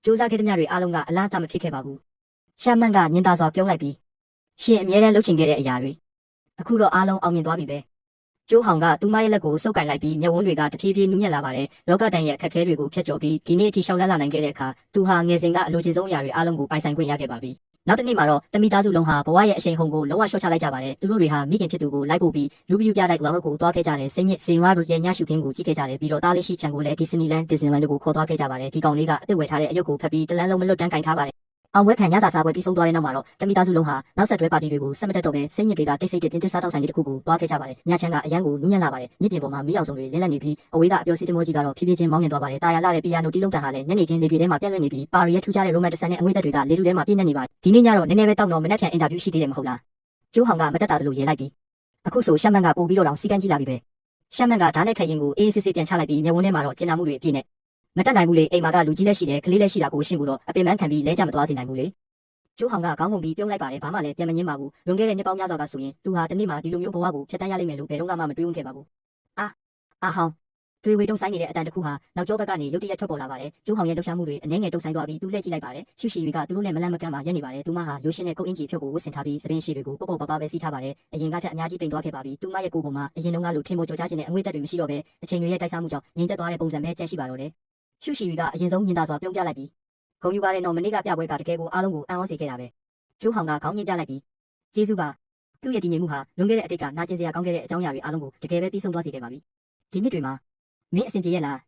Speaker 1: စူးစမ်းခဲ့တဲ့မြတွေအားလုံးကအလားတမဖြစ်ခဲ့ပါဘူးရှမ်းမန်းကညင်သာစွာပြုံးလိုက်ပြီးရှင်အမြဲတမ်းလုပ်ချင်ခဲ့တဲ့အရာတွေအခုတော့အားလုံးအောင်မြင်သွားပြီပဲကျိုးဟောင်ကသူမရဲ့လက်ကိုစုပ်ကင်လိုက်ပြီးမျက်ဝန်းတွေကတဖြည်းဖြည်းနူးညံ့လာပါတယ်လောကတန်ရဲ့အခက်အခဲတွေကိုဖျက်ကျော်ပြီးဒီနေ့အထိရှောင်လန်းလာနိုင်ခဲ့တဲ့အခါသူဟာငယ်စဉ်ကအလိုချင်ဆုံးအရာတွေအားလုံးကိုပိုင်ဆိုင်ခွင့်ရခဲ့ပါပြီနောက်တစ်နေ့မှာတော့တမိသားစုလုံးဟာဘဝရဲ့အရှိန်ဟုန်ကိုလုံးဝရှော့ချလိုက်ကြပါတယ်သူတို့တွေဟာမိခင်ဖြစ်သူကိုလိုက်ပို့ပြီးလူပြူပြလိုက်လောကိုသွားခဲ့ကြတယ်စိတ်ညစ်စင်ဝါတို့ရဲ့ညှရှုခင်းကိုကြည့်ခဲ့ကြတယ်ပြီးတော့တားလေးရှိချန်ကိုလည်းဒီစနီလန်တို့ကိုခေါ်သွားခဲ့ကြပါတယ်ဒီကောင်လေးကအစ်စ်ဝယ်ထားတဲ့အယုတ်ကိုဖက်ပြီးတလန်းလုံးမလွတ်တန်းကင်ထားပါတယ်အောင်ဝဲခံညစာစားပွဲပြီးဆုံးသွားတဲ့နောက်မှာတော့တမိသားစုလုံးဟာနောက်ဆက်တွဲပါတီတွေကိုဆက်မတက်တော့ပဲစိတ်ညစ်တွေကတိတ်ဆိတ်ပြင်းထန်စားတောက်ဆိုင်လေးတစ်ခုကိုသွားခဲ့ကြပါတယ်ညချမ်းကအရန်ကိုနူးညံ့လာပါတယ်မြစ်ပြင်ပေါ်မှာမီးအောင်စုံတွေလင်းလက်နေပြီးအဝေးကအပျော်စီးသမောကြီးကတော့ဖြည်းဖြည်းချင်းမောင်းနှင်သွားပါတယ်တာယာလာတဲ့ပီယာနိုတီးလုံးတန်ဟာလည်းညနေခင်းလေပြေထဲမှာပြန့်လွင့်နေပြီးပါရီရဲ့ထူးခြားတဲ့ရိုမန်တစ်ဆန်နဲ့အငွေ့သက်တွေကလေထုထဲမှာပြည့်နေပါတယ်ဒီနေ့ညတော့နည်းနည်းပဲတောက်တော့မနက်ဖြန်အင်တာဗျူးရှိသေးတယ်မဟုတ်လားကျိုးဟောင်ကမတက်တာတလို့ရေးလိုက်ပြီးအခုဆိုရှမ်းမန်းကပို့ပြီးတော့တောင်စီကန်းကြီးလာပြီပဲ ရှမ်းမန်းကဓာတ်နဲ့ခရင်ကိုအေးစစ်စစ်ပြန်ချလိုက်ပြီးမျက်ဝန်းထဲမှာတော့ကျင်နာမှုတွေအပြည့်နဲ့မတက်နိုင်ဘူးလေအိမ်မှာကလူကြီးလက်ရှိတယ်ကလေးလက်ရှိတာကိုရှင်းဖို့တော့အပင်ပန်းခံပြီးလဲကြမသွားစေနိုင်ဘူးလေကျိုးဟောင်ကခေါင်းငုံပြီးပြုံးလိုက်ပါတယ်ဘာမှလည်းပြန်မငင်းပါဘူးလွန်ခဲ့တဲ့နှစ်ပေါင်းများစွာကဆိုရင်သူဟာတနေ့မှဒီလိုမျိုးဘဝကိုဖျက်ဆီးရလိမ့်မယ်လို့ဘယ်တော့မှမတွေးဝံ့ခဲ့ပါဘူးအာဟောင်းတွေဝေတုံဆိုင်နေတဲ့အတန်တခုဟာနောက်ကျောဘက်ကနေရုတ်တရက်ထွက်ပေါ်လာပါတယ်ကျိုးဟောင်ရဲ့လှုပ်ရှားမှုတွေအနှဲငယ်တုံဆိုင်သွားပြီးသူလှည့်ကြည့်လိုက်ပါတယ်ရှုရှိတွေကသူတို့နဲ့မလန့်မကန့်မှရက်နေပါတယ်သူမဟာရိုးရှင်းတဲ့ကုတ်အင်ဂျီဖြုတ်ကိုဝတ်ဆင်ထားပြီးသပင်းရှိတွေကိုပေါ့ပေါ့ပါပါပဲစီးထားပါတယ်အရင်ကထက်အများကြီးပိန်သွားခဲ့ပါပြီသူမရဲ့ကိုယ်ပေါ်မှာအရင်တုန်းကလိုထင်ပေါ်ကျော်ကြားခြင်းနဲ့အငွေ့သက်တွေမရှိတော့ဘဲအချိန်တွေရဲ့တိုက်စားမှုကြောင့်ငြိမ်သက်သွားတဲ့ပုံစံပဲကျန်ရှိပါတော့တယ်ရှုရှိတွေကအရင်ဆုံးညင်သာစွာပြုံးပြလိုက်ပြီးဂုံယူပါတယ်နော်မနေ့ကပြပွဲကတကယ်ကိုအားလုံးကိုအံ့ဩစေခဲ့တာပဲကျိုးဟောင်ကခေါင်းညှိပြလိုက်ပြီးကျေးဇူးပါသူ့ရဲ့တည်ငြိမ်မှုဟာလွန်ခဲ့တဲ့အတိတ်ကနာကျင်စရာကောင်းခဲ့တဲ့အကြောင်းအရာတွေအားလုံးကိုတကယ်ပဲပြီးဆုံးသွားစေခဲ့ပါပြီဒီနှစ်တွေမှာမင်းအဆင်ပြေရဲ့လား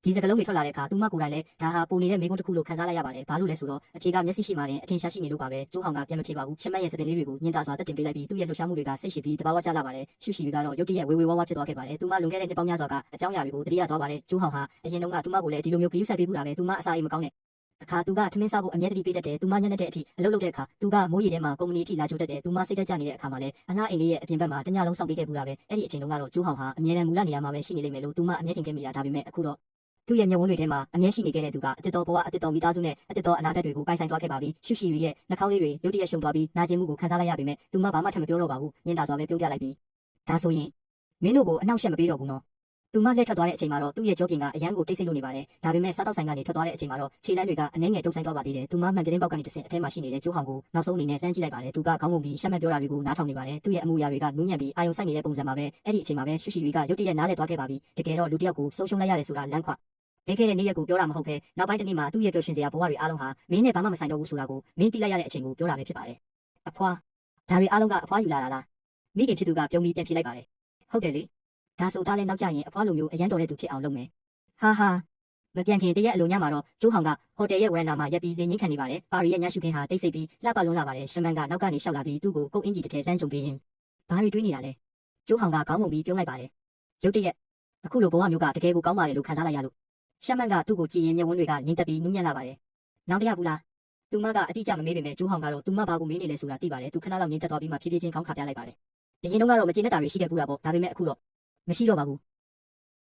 Speaker 1: ဒီစကလုံးတွေထွက်လာတဲ့အခါသူမကိုယ်တိုင်လည်းဒါဟာပုံနေတဲ့မိကုန်းတစ်ခုလို့ခံစားလိုက်ရပါတယ်ဘာလို့လဲဆိုတော့အဖြေကမျက်စိရှိမှတင်အထင်ရှားရှိနေလို့ပါပဲကျိုးဟောင်ကပြန်မဖြေပါဘူးရှမက်ရဲ့စပင်လေးတွေကိုညင်သာစွာတက်တင်ပေးလိုက်ပြီးသူ့ရဲ့လှုပ်ရှားမှုတွေကစိတ်ရှိပြီးတဘာဝကျလာပါတယ်ရှုရှိတွေကတော့ရုတ်တရက်ဝေဝေဝါးဝါးဖြစ်သွားခဲ့ပါတယ်သူမလွန်ခဲ့တဲ့နှစ်ပေါင်းများစွာကအကြောင်းအရာတွေကိုတတိယသွားပါတယ်ကျိုးဟောင်ဟာအရင်တုန်းကသူမကိုလည်းဒီလိုမျိုးဂရုစိုက်ပေးဘူးလားပဲသူမအစာအိမ်မကောင်းတဲ့အခါသူကထမင်းစားဖို့အမြဲတမ်းပေးတတ်တယ်သူမညံ့တဲ့အထိအလုပ်လုပ်တဲ့အခါသူကမိုးရီထဲမှာကုမ္ပဏီအထိလာကြိုတတ်တယ်သူမစိတ်သက်ကြနေတဲ့အခါမှာလည်းအငှားအိမ်လေးရဲ့အပြင်ဘက်မှာတညလုံးစောင့်ပေးခဲ့ဘူးလားပဲအဲ့ဒီအချိန်တုန်းကတော့ကျိုးဟောင်ဟာအမြဲတမ်းမူလနေရာမှာပဲရှိနေလိမ့်မယ်လို့သူမအမြဲထင်ခဲ့မိတာဒါပေမဲ့အခုတော့သူ့ရဲ့မျက်ဝန်းတွေထဲမှာအမြဲရှိနေခဲ့တဲ့သူကအတစ်တော်ဘဝအတစ်တော်မိသားစုနဲ့အတစ်တော်အနာဂတ်တွေကိုပိုင်ဆိုင်သွားခဲ့ပါပြီရှုရှိရဲ့နှာခေါင်းလေးတွေရုတ်တရက်ရှုံသွားပြီးနာကျင်မှုကိုခံစားလိုက်ရပေမဲ့သူမဘာမှထပ်မပြောတော့ပါဘူးညင်သာစွာပဲပြုံးပြလိုက်ပြီးဒါဆိုရင်မင်းတို့ကိုအနှောက်အယှက်မပေးတော့ဘူးနော်သူမလက်ထွက်သွားတဲ့အချိန်မှာတော့သူ့ရဲ့ကြောပြင်ကအရန်ကိုတိတ်ဆိတ်လို့နေပါတယ်ဒါပေမဲ့စားတော့ဆိုင်ကနေထွက်သွားတဲ့အချိန်မှာတော့ခြေလမ်းတွေကအနှဲငယ်တုံဆိုင်သွားပါသေးတယ်သူမမှန်ပြတင်းပေါက်ကနေတစ်ဆင့်အထဲမှာရှိနေတဲ့ကျိုးဟောင်ကိုနောက်ဆုံးအနေနဲ့တန်းကြည့်လိုက်ပါတယ်သူကခေါင်းငုံပြီးရှက်မှတ်ပြောတာတွေကိုနားထောင်နေပါတယ်သူ့ရဲ့အမှုရာတွေကနူးညံ့ပြီးအာယုံဆိုင်နေတဲ့ပုံစံမှာပဲအဲ့ဒီအချိန်မှာပဲရှုရှိတွေကရုတ်တရက်နားလည်သွားခဲ့ပါပြီတကယ်တော့လူတစ်ယောက်ကိုဆုံးရှုံးလိုက်ရတယ်ဆိုတာလမ်းခွလဲခဲ့တဲ့နေ့ရက်ကိုပြောတာမဟုတ်ဘဲနောက်ပိုင်းတစ်နေ့မှာသူ့ရဲ့ပျော်ရွှင်စရာဘဝတွေအားလုံးဟာမင်းနဲ့ဘာမှမဆိုင်တော့ဘူးဆိုတာကိုမင်းသိလိုက်ရတဲ့အချိန်ကိုပြောတာပဲဖြစ်ပါတယ်အဖွာဒါတွေအားလုံးကအဖွာယူလာတာလားမိခင်ဖြစ်သူကပြုံးပြီးပြန်ပြေးလိုက်ပါတယ်ဟုတ်တယ်လေဒါဆိုသားလည်းနောက်ကျရင်အဖွာလိုမျိုးအရန်တော်တဲ့သူဖြစ်အောင်လုပ်မယ်ဟာမပြန်ခင်တရက်အလိုညမှာတော့ကျိုးဟောင်ကဟိုတယ်ရဲ့ဝရန်နာမှာရက်ပြီးလင်းငင်းခံနေပါတယ်ပါရီရဲ့ညရှုခင်းဟာတိတ်ဆိတ်ပြီးလှပလွန်းလာပါတယ်ရှမန်ကနောက်ကနေရှောက်လာပြီးသူ့ကိုကုတ်အင်ဂျီတစ်ထည်လှမ်းကြုံပေးရင်ဘာတွေတွေးနေတာလဲကျိုးဟောင်ကခေါင်းငုံပြီးပြုံးလိုက်ပါတယ်ရုတ်တရက်အခုလိုဘဝမျိုးကတကယ်ကိုကောင်းပါတယ်လို့ခံစားလိုက်ရလို့ရှမန်ကသူ့ကိုကြည်ရင်မျက်ဝန်းတွေကငင်းတက်ပြီးနူးညံ့လာပါတယ်နောက်တရဘူးလားသူမကအတိအကျမမေးပေမဲ့ကျိုးဟောင်ကတော့သူမဘာကိုမေးနေလဲဆိုတာသိပါတယ်သူခဏလောက်ငင်းတက်သွားပြီးမှဖြည်းဖြည်းချင်းခေါင်းခါပြလိုက်ပါတယ်အရင်တုန်းကတော့မကျေနပ်တာတွေရှိခဲ့ဘူးလားပေါ့ဒါပေမဲ့အခုတော့မရှိတော့ပါဘူး